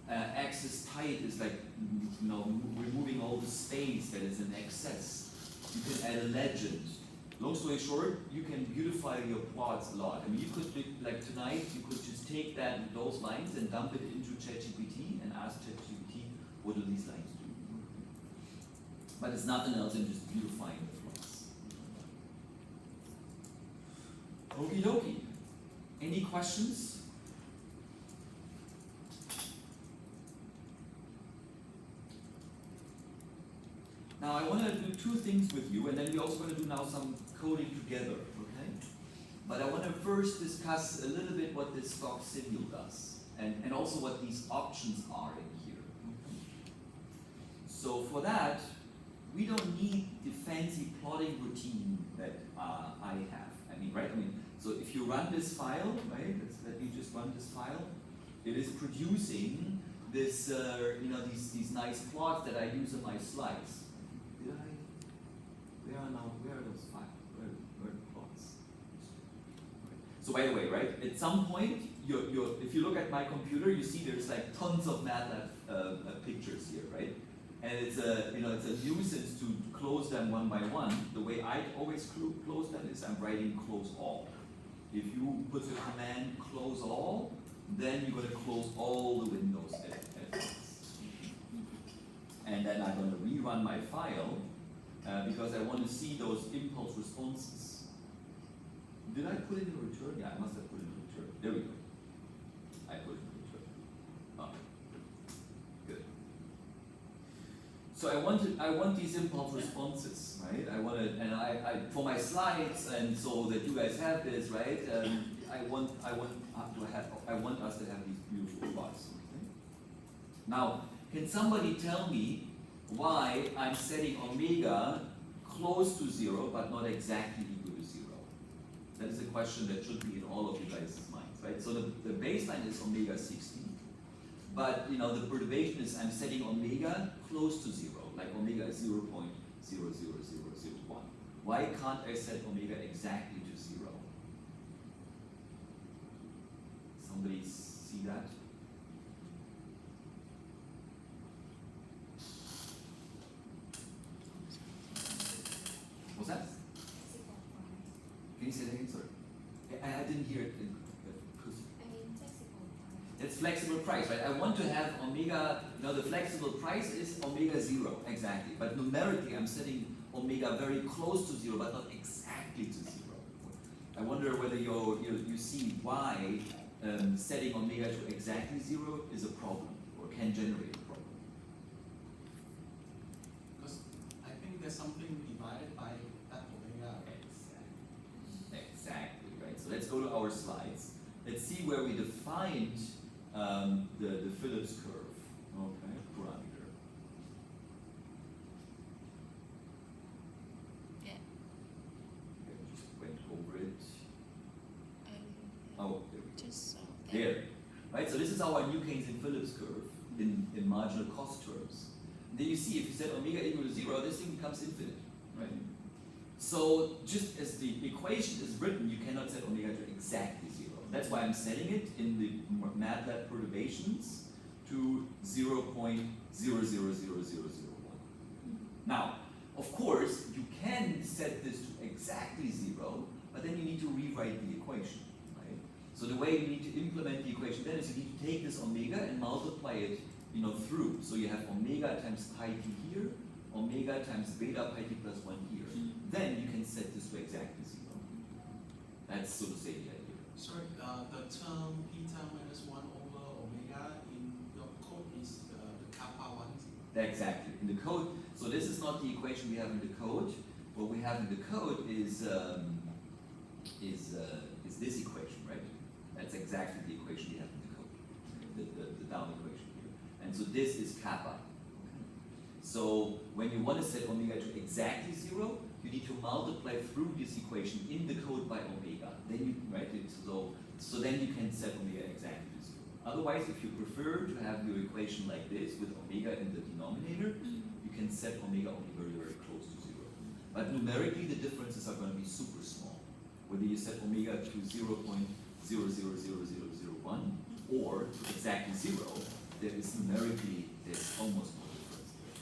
Axis tight is like removing all the space that is in excess. You can add a legend. Long story short, you can beautify your plots a lot. I mean, you could, like tonight, you could just take those lines and dump it into ChatGPT and ask ChatGPT, what do these lines do? But it's nothing else than just beautifying the plots. Okie dokie. Any questions? Now I want to do 2 things with you, and then we're also going to do now some coding together, okay? But I want to first discuss a little bit what this stock signal does, and also what these options are in here. So for that, we don't need the fancy plotting routine that I have. I mean, right? I mean, so if you run this file, right? Let me just run this file. It is producing this, these nice plots that I use in my slides. Where are those files? Where are the plots? So by the way, right, at some point, if you look at my computer, you see there's like tons of MATLAB pictures here, right? And it's a nuisance to close them one by one. The way I always close them is I'm writing close all. If you put the command close all, then you're going to close all the windows at once. And then I'm going to rerun my file because I want to see those impulse responses. Did I put it in return? Yeah, I must have put it in return. There we go. I put it in return. Okay. Good. So I want these impulse responses, right? I want it, and I for my slides, and so that you guys have this, right? I want us to have these beautiful plots. Okay? Now, can somebody tell me why I'm setting omega close to 0 but not exactly equal to 0? That is a question that should be in all of you guys' minds, right? So the baseline is omega 16, but the perturbation is I'm setting omega close to 0, like omega is 0.00001. Why can't I set omega exactly to 0? Somebody see that? What's that? Can you say that again? Sorry. I didn't hear it. It's flexible price, right? I want to have omega, the flexible price is omega 0, exactly. But numerically, I'm setting omega very close to 0, but not exactly to 0. I wonder whether you see why setting omega to exactly 0 is a problem, or can generate a problem. Because I think there's something divided by that omega. Exactly, right? So let's go to our slides. Let's see where we defined the Phillips curve, okay, parameter. Yeah. Okay, just went over it. Oh, there we go. Just There. right? So this is our New Keynesian-Phillips curve in marginal cost terms. And then you see if you set omega equal to 0, this thing becomes infinite, right? So just as the equation is written, you cannot set omega to exactly 0. That's why I'm setting it in the MATLAB perturbations to 0.000001. Now, of course, you can set this to exactly 0, but then you need to rewrite the equation, right? So the way you need to implement the equation then is you need to take this omega and multiply it, through. So you have omega times pi t here, omega times beta pi t plus 1 here. Then you can set this to exactly 0. That's so to say the idea. Sorry, the term beta minus 1 over omega in your code is the kappa 1. Exactly. In the code, so this is not the equation we have in the code. What we have in the code is this equation, right? That's exactly the equation we have in the code, the down equation here. And so this is kappa. So when you want to set omega to exactly 0, you need to multiply through this equation in the code by omega. Then you write it so then you can set omega exactly to 0. Otherwise, if you prefer to have your equation like this with omega in the denominator, you can set omega only very, very close to 0. But numerically, the differences are going to be super small. Whether you set omega to 0.000001 or to exactly 0, there's almost no difference there.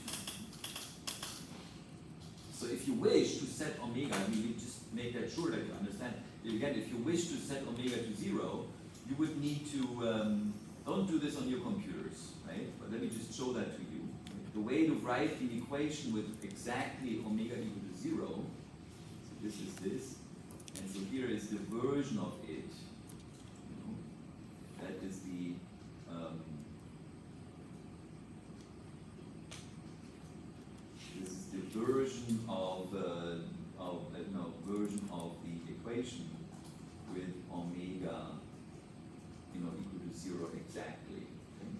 So if you wish to set omega, you just make that sure that you understand. Again, if you wish to set omega to 0, you would need to, don't do this on your computers, right? But let me just show that to you. The way to write the equation with exactly omega equal to 0, so this is this, and so here is the version of it. That is the, this is the version of the equation with omega, equal to 0 exactly. Okay?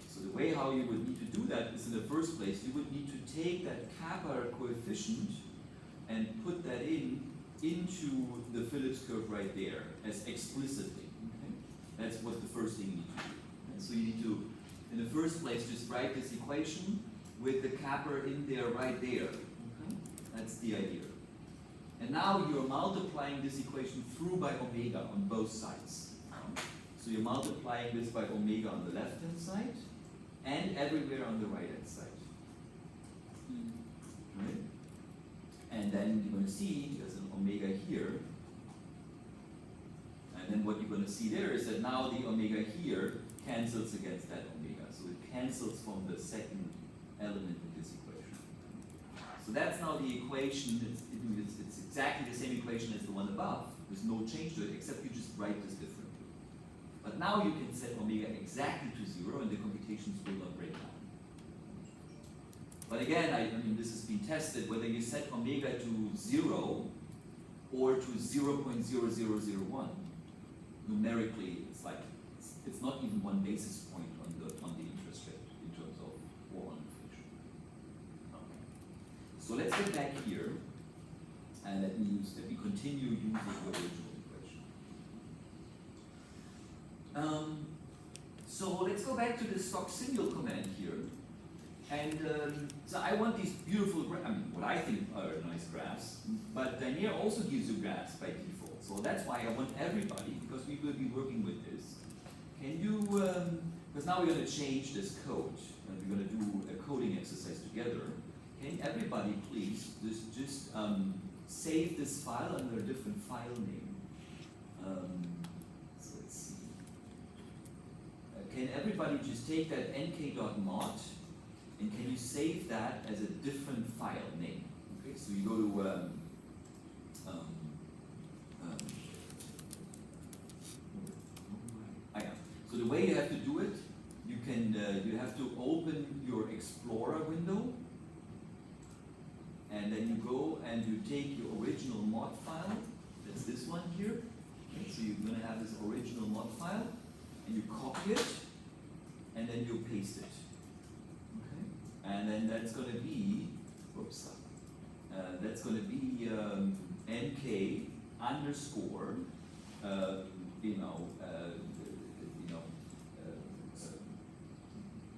So the way how you would need to do that is, in the first place, you would need to take that kappa coefficient and put that into the Phillips curve right there as explicitly. Okay? That's what the first thing you need to do. And so you need to, in the first place, just write this equation with the kappa in there right there. Okay? That's the idea. And now you're multiplying this equation through by omega on both sides. So you're multiplying this by omega on the left-hand side and everywhere on the right-hand side. Right? And then you're going to see there's an omega here. And then what you're going to see there is that now the omega here cancels against that omega. So it cancels from the second element in this equation. So that's now the equation. It's exactly the same equation as the one above. There's no change to it, except you just write this differently. But now you can set omega exactly to 0, and the computations will not break down. But again, I mean, this has been tested, whether you set omega to 0 or to 0.0001, numerically, it's not even 1 basis point on the interest rate in terms of war on inflation. Okay. So let's get back here, and let me continue using the original equation. So let's go back to the stock signal command here. And so I want these beautiful, what I think are nice graphs, but Danier also gives you graphs by default. So that's why I want everybody, because we will be working with this. Can you, because now we're going to change this code, and we're going to do a coding exercise together. Can everybody please just save this file under a different file name? So let's see. Can everybody just take that nk.mod and can you save that as a different file name? Okay, so you go to so the way you have to do it, you have to open your Explorer window, and then you go and you take your original mod file. That's this one here. Okay, so you're going to have this original mod file, and you copy it, and then you paste it. Okay, and then that's going to be, that's going to be nk underscore,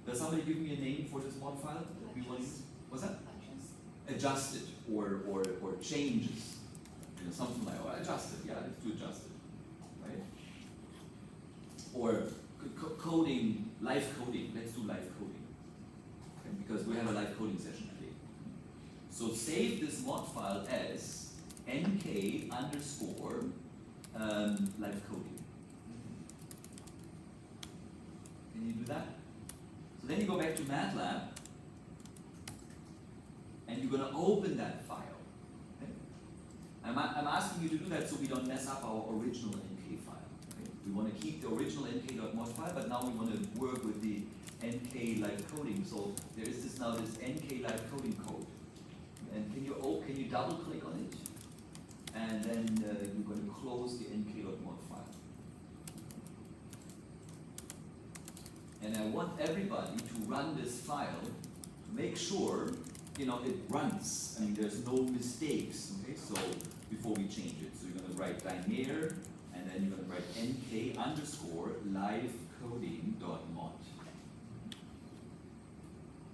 Does somebody give me a name for this mod file that we want to use? What's that? Adjusted or changes. You know, something like, oh, adjusted, yeah, let's do adjusted, right? Or coding, live coding, let's do live coding. Okay, because we have a live coding session today. So save this mod file as nk underscore live coding. Can you do that? So then you go back to MATLAB, and you're going to open that file. Okay? I'm asking you to do that so we don't mess up our original NK file. Okay? We want to keep the original nk.mod file, but now we want to work with the nk live coding. So there is this nk live coding code. And can you double click on it? And then you're going to close the nk.mod file. And I want everybody to run this file to make sure it runs. I mean, there's no mistakes. Okay, so before we change it, so you're going to write Dynair, and then you're going to write nk underscore live coding.mod,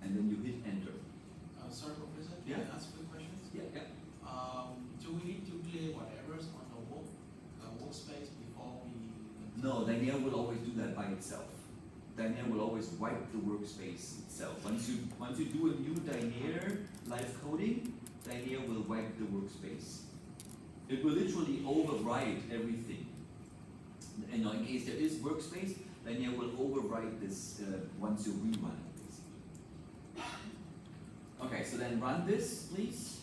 and then you hit enter. Sorry, Professor, can Yeah. I ask quick questions? Yeah. Do we need to clear whatever's on the workspace before we? No, Dynair will always do that by itself. Dynair will always wipe the workspace itself. Once you do a new Dynair live coding, Dynair will wipe the workspace. It will literally overwrite everything. And in case there is workspace, Dynair will overwrite this once you rerun it, basically. Okay, so then run this, please.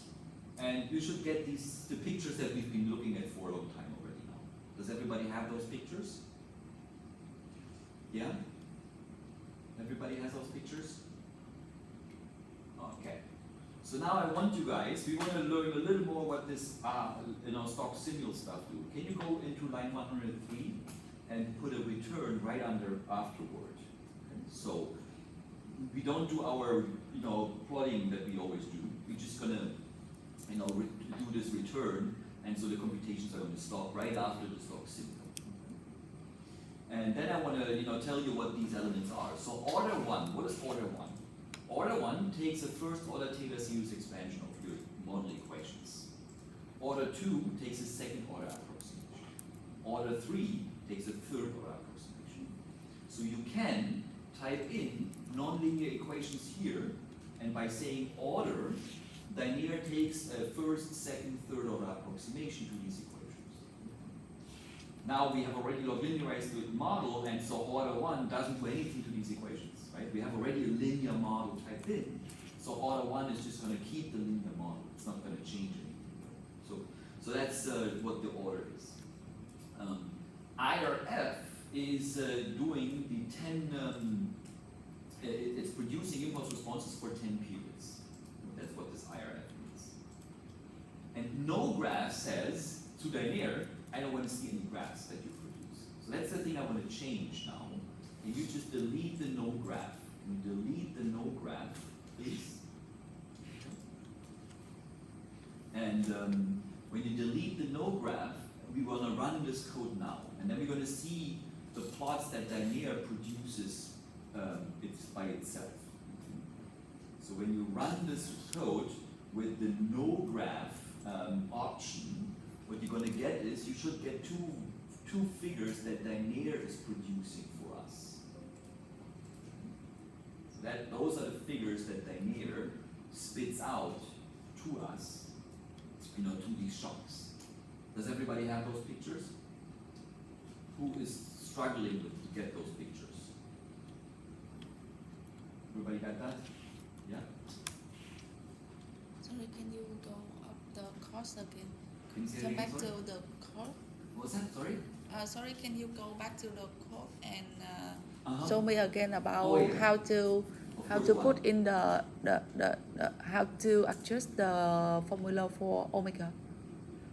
And you should get the pictures that we've been looking at for a long time already now. Does everybody have those pictures? Yeah? Everybody has those pictures? Okay. So now I want you guys, we want to learn a little more what this stock simul stuff do. Can you go into line 103 and put a return right afterward? Okay. So we don't do our plotting that we always do. We're just gonna do this return, and so the computations are going to stop right after the stock simul. And then I want to tell you what these elements are. So order one, what is order one? Order one takes a first order Taylor series expansion of your model equations. Order two takes a second order approximation. Order three takes a third order approximation. So you can type in nonlinear equations here, and by saying order, Dynair takes a first, second, third order approximation to these equations. Now we have already log linearized the model, and so order one doesn't do anything to these equations, right? We have already a linear model typed in. So order one is just going to keep the linear model. It's not going to change anything. So that's what the order is. IRF is doing the 10, it's producing impulse responses for 10 periods. That's what this IRF means. And no graph says to Dynair, I don't want to see any graphs that you produce. So that's the thing I want to change now. Can you just delete the no graph? Can you delete the no graph, please? And when you delete the no graph, we want to run this code now. And then we're going to see the plots that Dynair produces by itself. So when you run this code with the no graph option, what you're going to get is you should get two figures that Dynair is producing for us. So those are the figures that Dynair spits out to us, to these shocks. Does everybody have those pictures? Who is struggling to get those pictures? Everybody got that? Yeah? Sorry, can you go up the course again? Can you say Come it again, back sorry? to the code. What's that? Sorry? Sorry, can you go back to the code and Uh-huh. show me again about Oh, yeah. how to course, put in the how to adjust the formula for omega?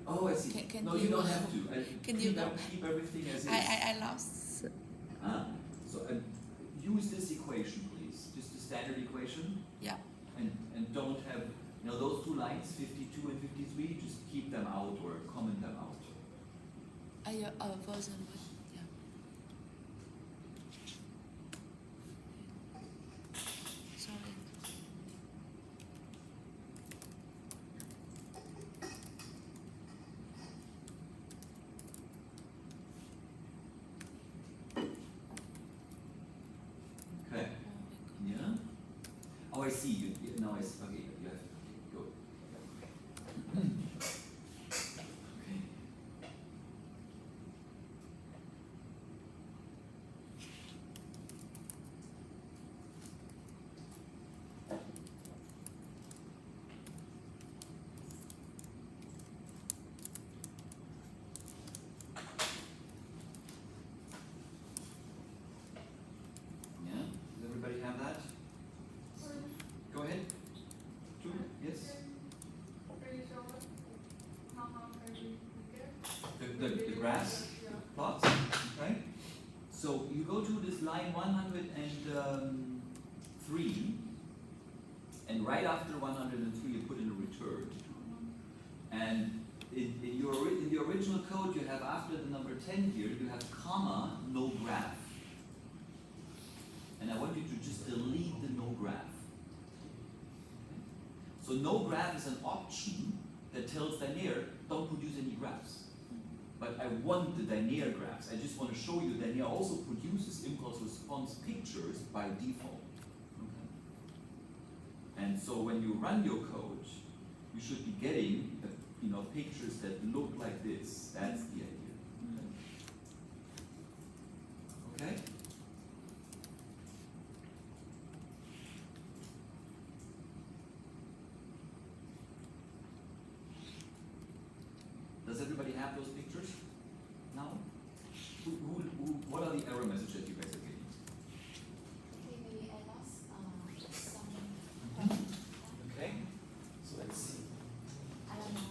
Oh, I see. Can No, you you- don't have to. can you go- keep everything as is. I lost. So use this equation, please. Just the standard equation. Yeah. And don't have, those two lines, 52 and 53, just keep them out or comment them out. Version, yeah. I see. Now I see. Okay, you have to. Okay, go. Okay. Yeah. Does everybody have that? Go ahead. Two. Yes. The graphs plots, right? So you go to this line 103, and right after 103 you put in a return. And in the original code you have after the number 10 here, you have comma, no graph. And I want you to just delete the no graph. So no graph is an option that tells Danier, don't produce any graphs. But I want the Danier graphs. I just want to show you Danier also produces impulse response pictures by default. Okay. And so when you run your code, you should be getting pictures that look like this. That's the idea. Okay? Does everybody have those pictures now? What are the error messages you guys are getting? Okay, maybe I lost some. Okay, so let's see. I don't know.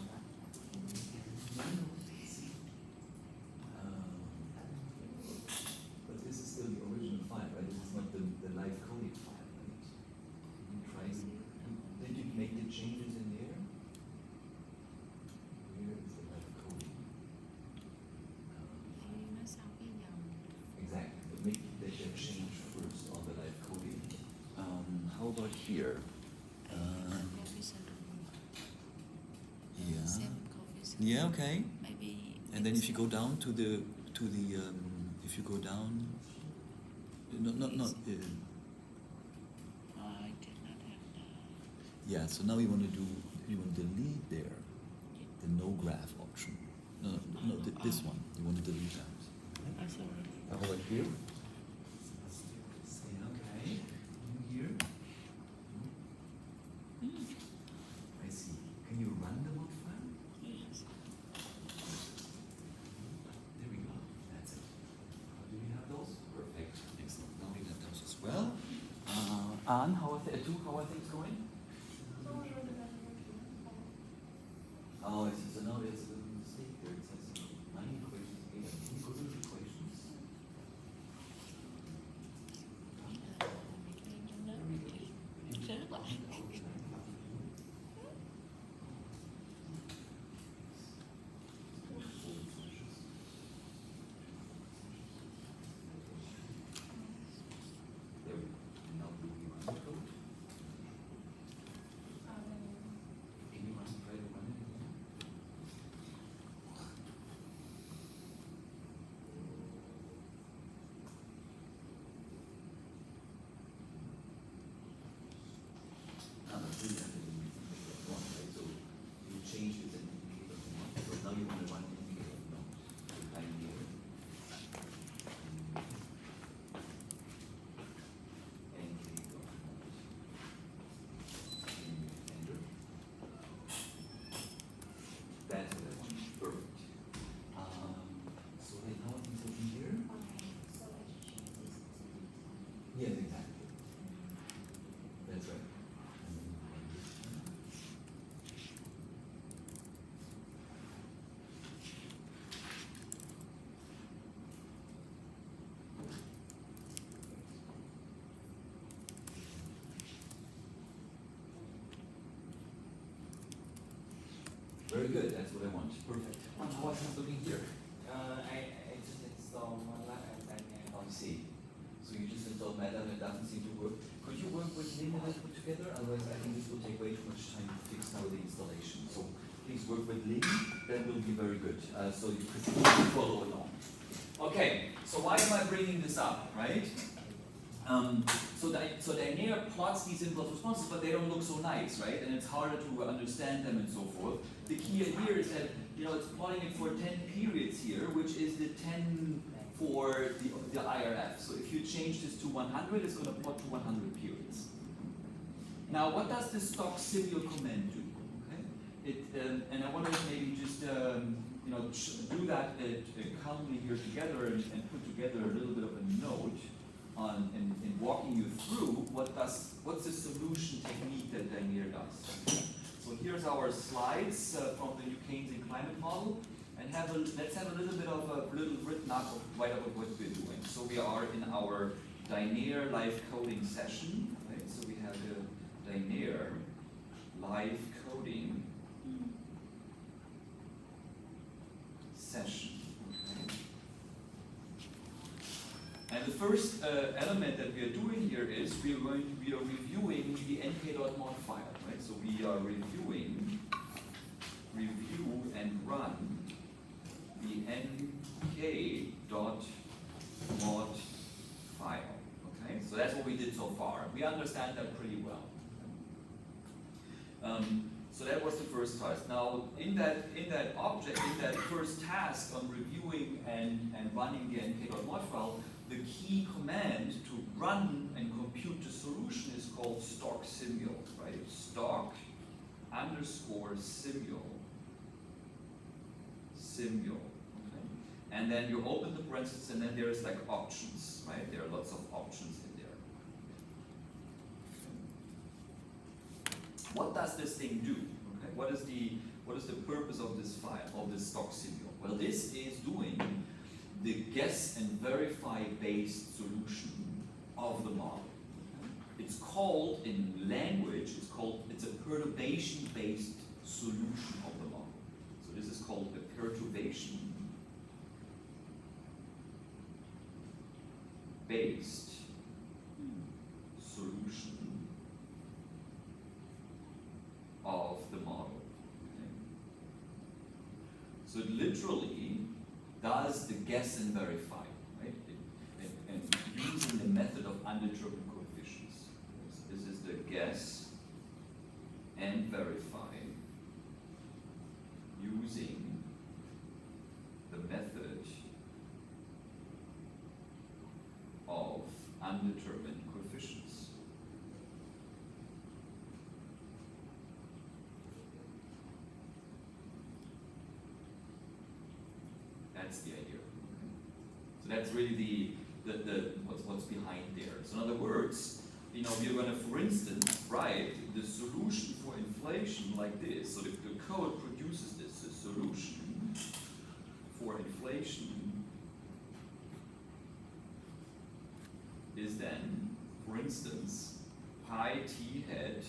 But this is still the original file, right? This is not the live coding file, right? You try to, did you make the changes in there? Where is the live coding? Exactly, but make that change first on the live coding. How about here? Yeah, okay. Maybe. And then if you go down to the if you go down, not I did not have that. yeah. So now you want to delete there the no graph option. No, this one. You want to delete that. I'm sorry. How about here? Okay. Here. I see. Can you run the mod file? Yes. There we go. That's it. Do we have those? Perfect. Excellent. Now we have those as well. Anne, how are things going? Oh, I see. So now there's a little mistake there. It says 9 equations, 8. Can you go to the equations? There we go. And now do we run the code? Can you try to run it again? No, that's really not the indicator of 1, right? So you change this in indicator of 1. So now you want to run indicator of 1. So time here. And indicator of 1. Enter. That's what I want. Perfect. So then how things open here? So I should change this to be Yes, exactly. That's right. And then run this one. Very good, that's what I want. Perfect. How is it looking here? I just installed MATLAB and I see. So you just installed MATLAB and it doesn't seem to work. Could you work with Lin and I put together? Otherwise I think this will take way too much time to fix now the installation. So please work with Lin, that will be very good. So you could follow along. Okay, so why am I bringing this up, right? So Diner plots these impulse responses, but they don't look so nice, right? And it's harder to understand them and so forth. The key here is that, you know, it's plotting it for 10 periods here, which is the 10 for the IRF. So if you change this to 100, it's going to plot to 100 periods. Now, what does the stock simul command do? Okay? And I want to maybe just you know, do that calmly here together and put together a little bit of a note on in walking you through what's the solution technique that Danier does. So here's our slides from the New Keynesian climate model, and let's have a little bit of a little written up of what we're doing. So we are in our Danier live coding session, right? So we have the Danier live coding session. Okay. And the first element that we are doing here is we are reviewing the nk.mod file, right? So we are review and run the nk.mod file. Okay, so that's what we did so far. We understand that pretty well. So that was the first task. Now, in that object, in that first task on reviewing and running the nk.mod file, the key command to run and compute the solution is called stock simul, right? Stock _ simul. Okay? And then you open the parentheses, and then there's like options, right? There are lots of options in there. What does this thing do? Okay, what is the purpose of this file, of this stock simul? Well, this is doing the guess and verify based solution of the model. Okay? It's called in language, it's a perturbation based solution of the model. So this is called a perturbation based solution of the model. Okay? So it literally does the guess and verify, right? And using the method of undetermined coefficients. So this is the guess and verify using the method of undetermined coefficients. That's the idea. So that's really the what's behind there. So in other words, you know, we're going to, for instance, write the solution for inflation like this. So the code produces this. The solution for inflation is then, for instance, pi t hat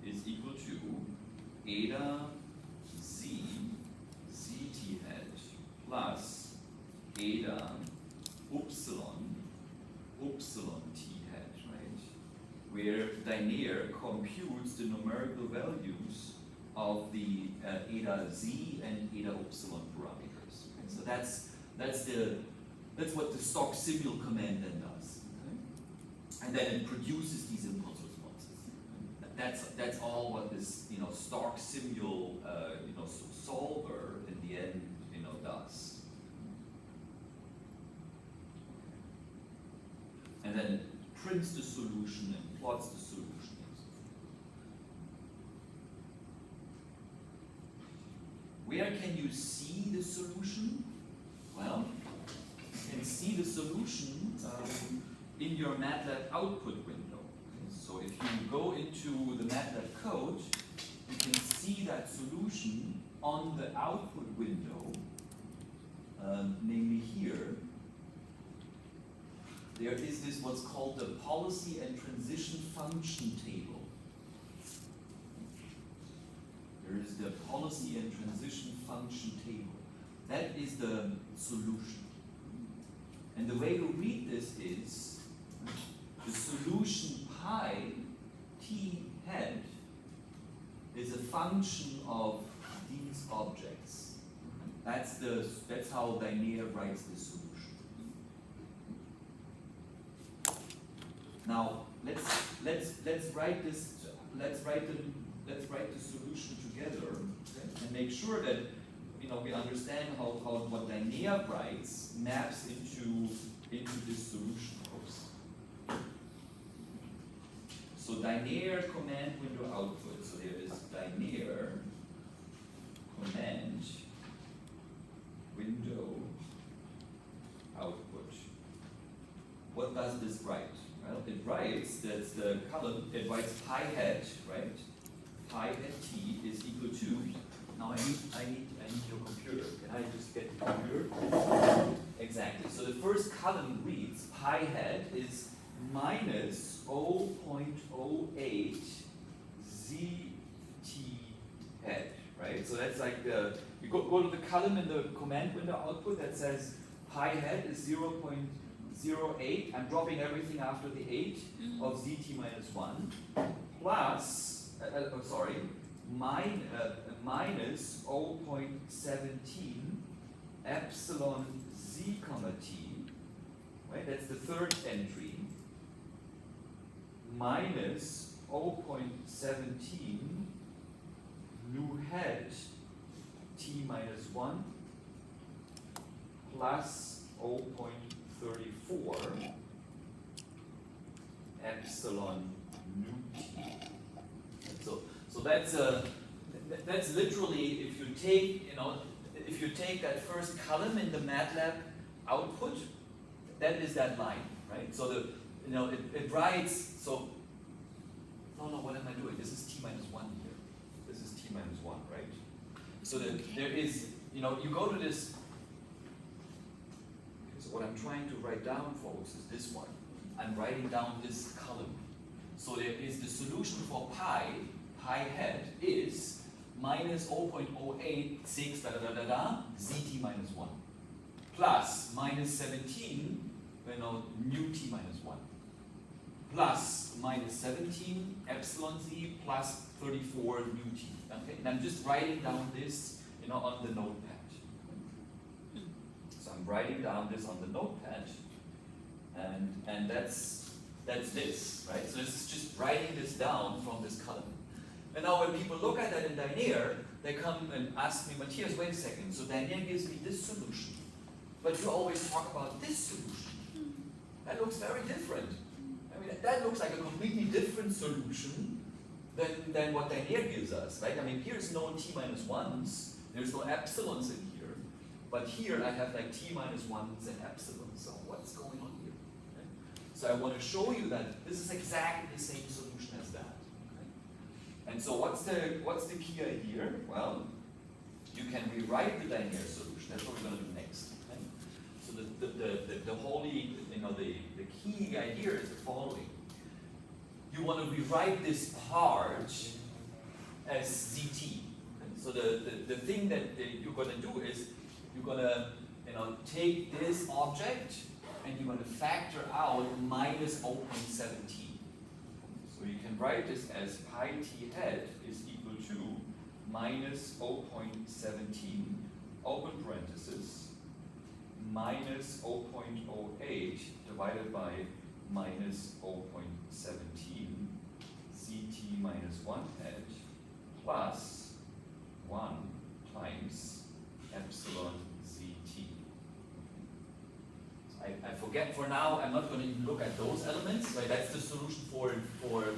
is equal to eta z t hat plus eta upsilon t hat, right? Where Danier computes the numerical values of the eta z and eta upsilon parameters. Okay? So that's what the stock simul command then does. Okay? And then it produces these impulse responses. Okay? That's all what this, you know, stock simul you know, solver in the end, you know, does. And then it prints the solution and plots the solution. Where can you see the solution? Well, you can see the solution in your MATLAB output window. Okay? So if you go into the MATLAB code, you can see that solution on the output window, namely here. There is this what's called the policy and transition function table. There is the policy and transition function table. That is the solution. And the way to read this is the solution pi t hat is a function of these objects. That's how Danier writes this solution. Now let's write this. Let's write the solution together, okay, and make sure that we understand how what Dynea writes maps into this solution. Oops. So Dynea command window output. So there is Dynea command window output. What does this write? Well, it writes that the column, it writes pi hat, right? Pi hat t is equal to, now I need your computer. Can I just get the computer? Exactly. So the first column reads pi hat is minus 0.08 zt hat, right? So that's like you go to the column in the command window output that says pi hat is 0.08. I'm dropping everything after the 8 of zt minus 1 plus, minus 0.17 epsilon z comma t, right? That's the third entry, minus 0.17 nu hat t minus 1 plus 0.34 epsilon nu t. So that's literally, if you take that first column in the MATLAB output, that is that line, right? So it writes, so no, what am I doing? This is t minus 1 here. This is t minus 1, right? So there is, you go to this. So what I'm trying to write down, folks, is this one. I'm writing down this column. So there is the solution for pi hat is minus 0.086 zt minus 1 plus minus 17 nu t minus 1 plus minus 17 epsilon z plus 34 nu t. Okay, and I'm just writing down this on the notepad. So I'm writing down this on the notepad, and that's this, right? So this is just writing this down from this column. And now when people look at that in Dynea, they come and ask me, Matthias, wait a second, so Dynea gives me this solution, but you always talk about this solution. That looks very different. I mean, that looks like a completely different solution than what Dynea gives us, right? I mean, here's no t minus 1s, there's no epsilons in here, but here I have like t minus 1s and epsilons, so what's going on here? Okay? So I want to show you that this is exactly the same solution as that. And so what's the key idea? Well, you can rewrite the Dynea solution. That's what we're going to do next. Okay? So the key idea is the following. You want to rewrite this part as zt. Okay? So the thing that you're going to do is you're going to take this object and you're going to factor out minus 0.17. So you can write this as pi t hat is equal to minus 0.17, open parenthesis, minus 0.08 divided by minus 0.17 zt minus 1 hat plus 1 times epsilon zt. I forget for now, I'm not going to even look at those elements, right? That's the solution for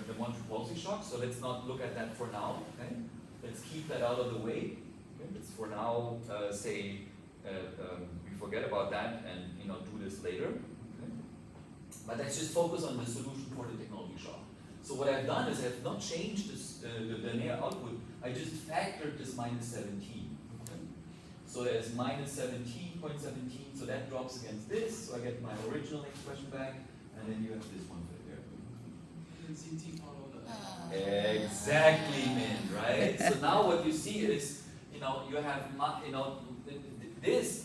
the Montreux-Wolzig shock, so let's not look at that for now, okay? Let's keep that out of the way. Okay? Let's for now we forget about that and do this later. Okay? But let's just focus on the solution for the technology shock. So what I've done is I've not changed this, the Dynea output, I just factored this minus 17. Okay? So there's minus 17.17, so that drops against this, so I get my original expression back, and then you have this one right there. And CT follow the Exactly, Min, right? So now what you see is, you have, this,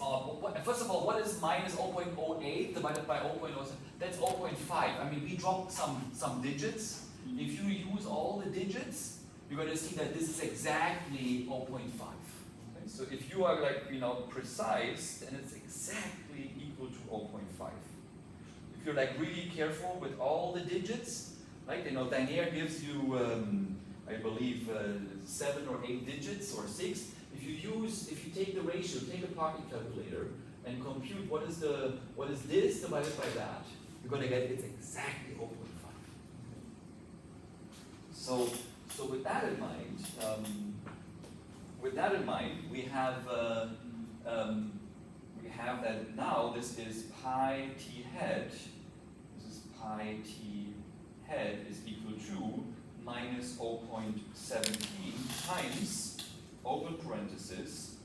first of all, what is minus 0.08 divided by 0.07? That's 0.5. I mean, we dropped some digits. If you use all the digits, you're going to see that this is exactly 0.5. Okay? So if you are precise, then it's exactly equal to 0.5. If if you're like really careful with all the digits, right? You know, Danier gives you, I believe, 7 or 8 digits or 6. If you take the ratio, take a pocket calculator and compute what is this divided by that, you're going to get it's exactly 0.5. So with that in mind, we have that now this is pi t head. This is pi t head is equal to minus 0.17 times open parenthesis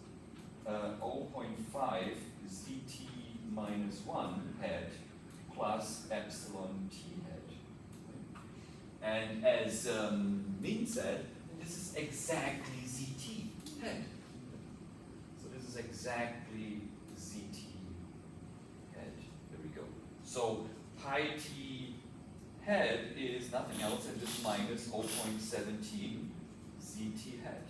0.5 zt minus 1 head plus epsilon t head. And as Min said, this is exactly zt head. So this is exactly zt head. There we go. So pi t head is nothing else than just minus 0.17 zt head.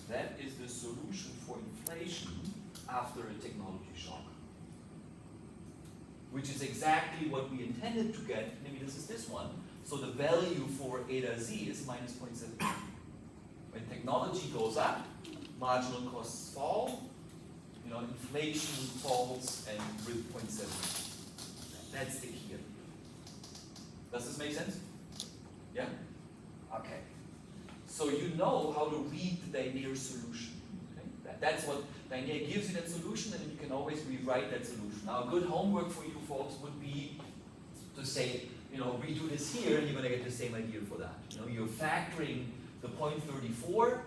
That is the solution for inflation after a technology shock. Which is exactly what we intended to get. Maybe this is this one. So the value for eta z is minus 0.17. When technology goes up, marginal costs fall, inflation falls and with 0.17. That's the key. Does this make sense? Yeah? Okay. So you know how to read the Danier solution. Okay? That's what Danier gives you, that solution, and you can always rewrite that solution. Now, a good homework for you folks would be to say, redo this here, and you're going to get the same idea for that. You're factoring the 0.34,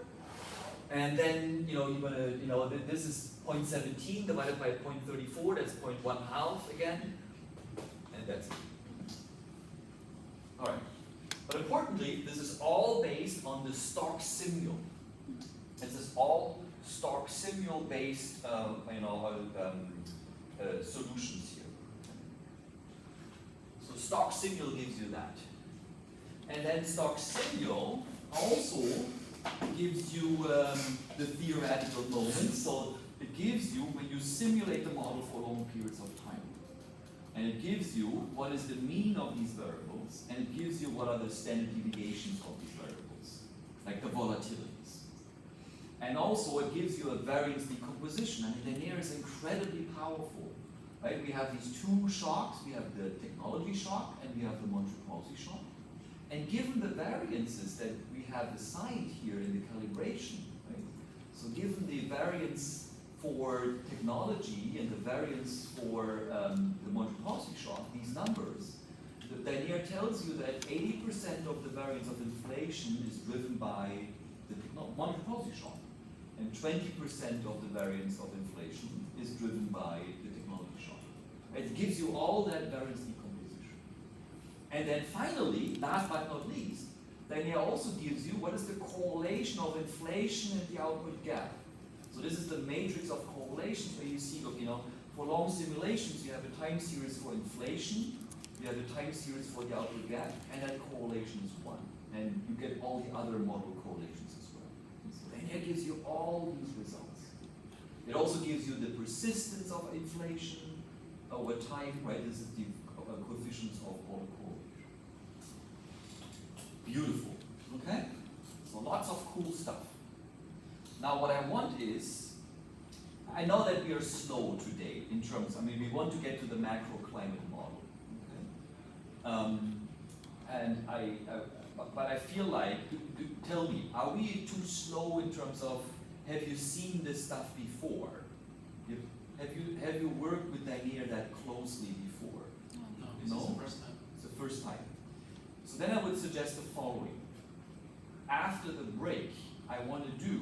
and then you're going to, this is 0.17 divided by 0.34, that's 0.1/2 again, and that's it. All right. But importantly, this is all based on the Stock Simual. This is all Stock Simual based, solutions here. So Stock Simual gives you that, and then Stock Simual also gives you the theoretical moment. So it gives you when you simulate the model for long periods of time. And it gives you what is the mean of these variables, and it gives you what are the standard deviations of these variables, like the volatilities. And also it gives you a variance decomposition. I mean, Danier is incredibly powerful, right? We have these two shocks. We have the technology shock and we have the Montreux-Poussy shock. And given the variances that we have assigned here in the calibration, right? So given the variance for technology and the variance for the Montreux-Poussy shock, these numbers, the Danier tells you that 80% of the variance of inflation is driven by the Montreux-Poussy shock, and 20% of the variance of inflation is driven by the technology shock. It gives you all that variance decomposition. And then finally, last but not least, Danier also gives you what is the correlation of inflation and the output gap. So this is the matrix of correlations where you see, look, for long simulations, you have a time series for inflation, you have a time series for the output gap, and that correlation is 1. And you get all the other model correlations as well. So Danier gives you all these results. It also gives you the persistence of inflation over time, right? This is the coefficients of all correlation. Beautiful, okay? So lots of cool stuff. Now what I want is, I know that we are slow today in terms, we want to get to the macro climate model. Okay? But I feel like, tell me, are we too slow in terms of, have you seen this stuff before? Have you worked with Danier that closely before? No, this is the first time. It's the first time. So then I would suggest the following. After the break, I want to do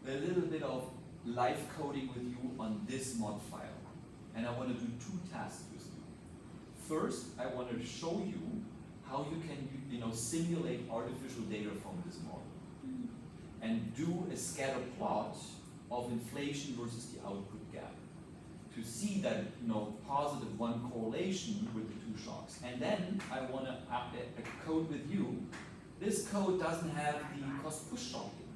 a little bit of live coding with you on this mod file. And I want to do 2 tasks with you. First, I want to show you how you can simulate artificial data from this model. And do a scatter plot of inflation versus the output gap. To see that positive 1 correlation with the 2 shocks. And then I want to code with you. This code doesn't have the cost push shock in.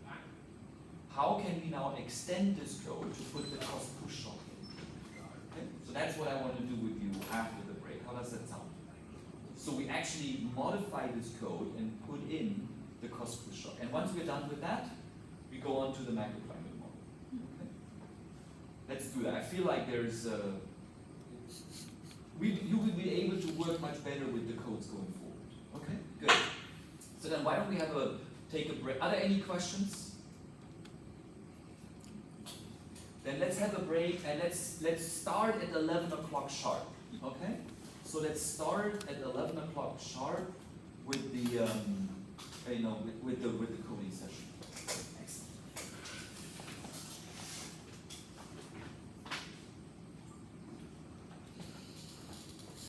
How can we now extend this code to put the cost push shock in? Okay? So that's what I want to do with you after the break. How does that sound? So we actually modify this code and put in the cost push shock. And once we're done with that, we go on to the macroclimate model. Okay? Let's do that. I feel like there's you will be able to work much better with the codes going forward. Okay, good. So then why don't we take a break? Are there any questions? Then let's have a break and let's start at 11 o'clock sharp. Okay? So let's start at 11 o'clock sharp with the with the coding session.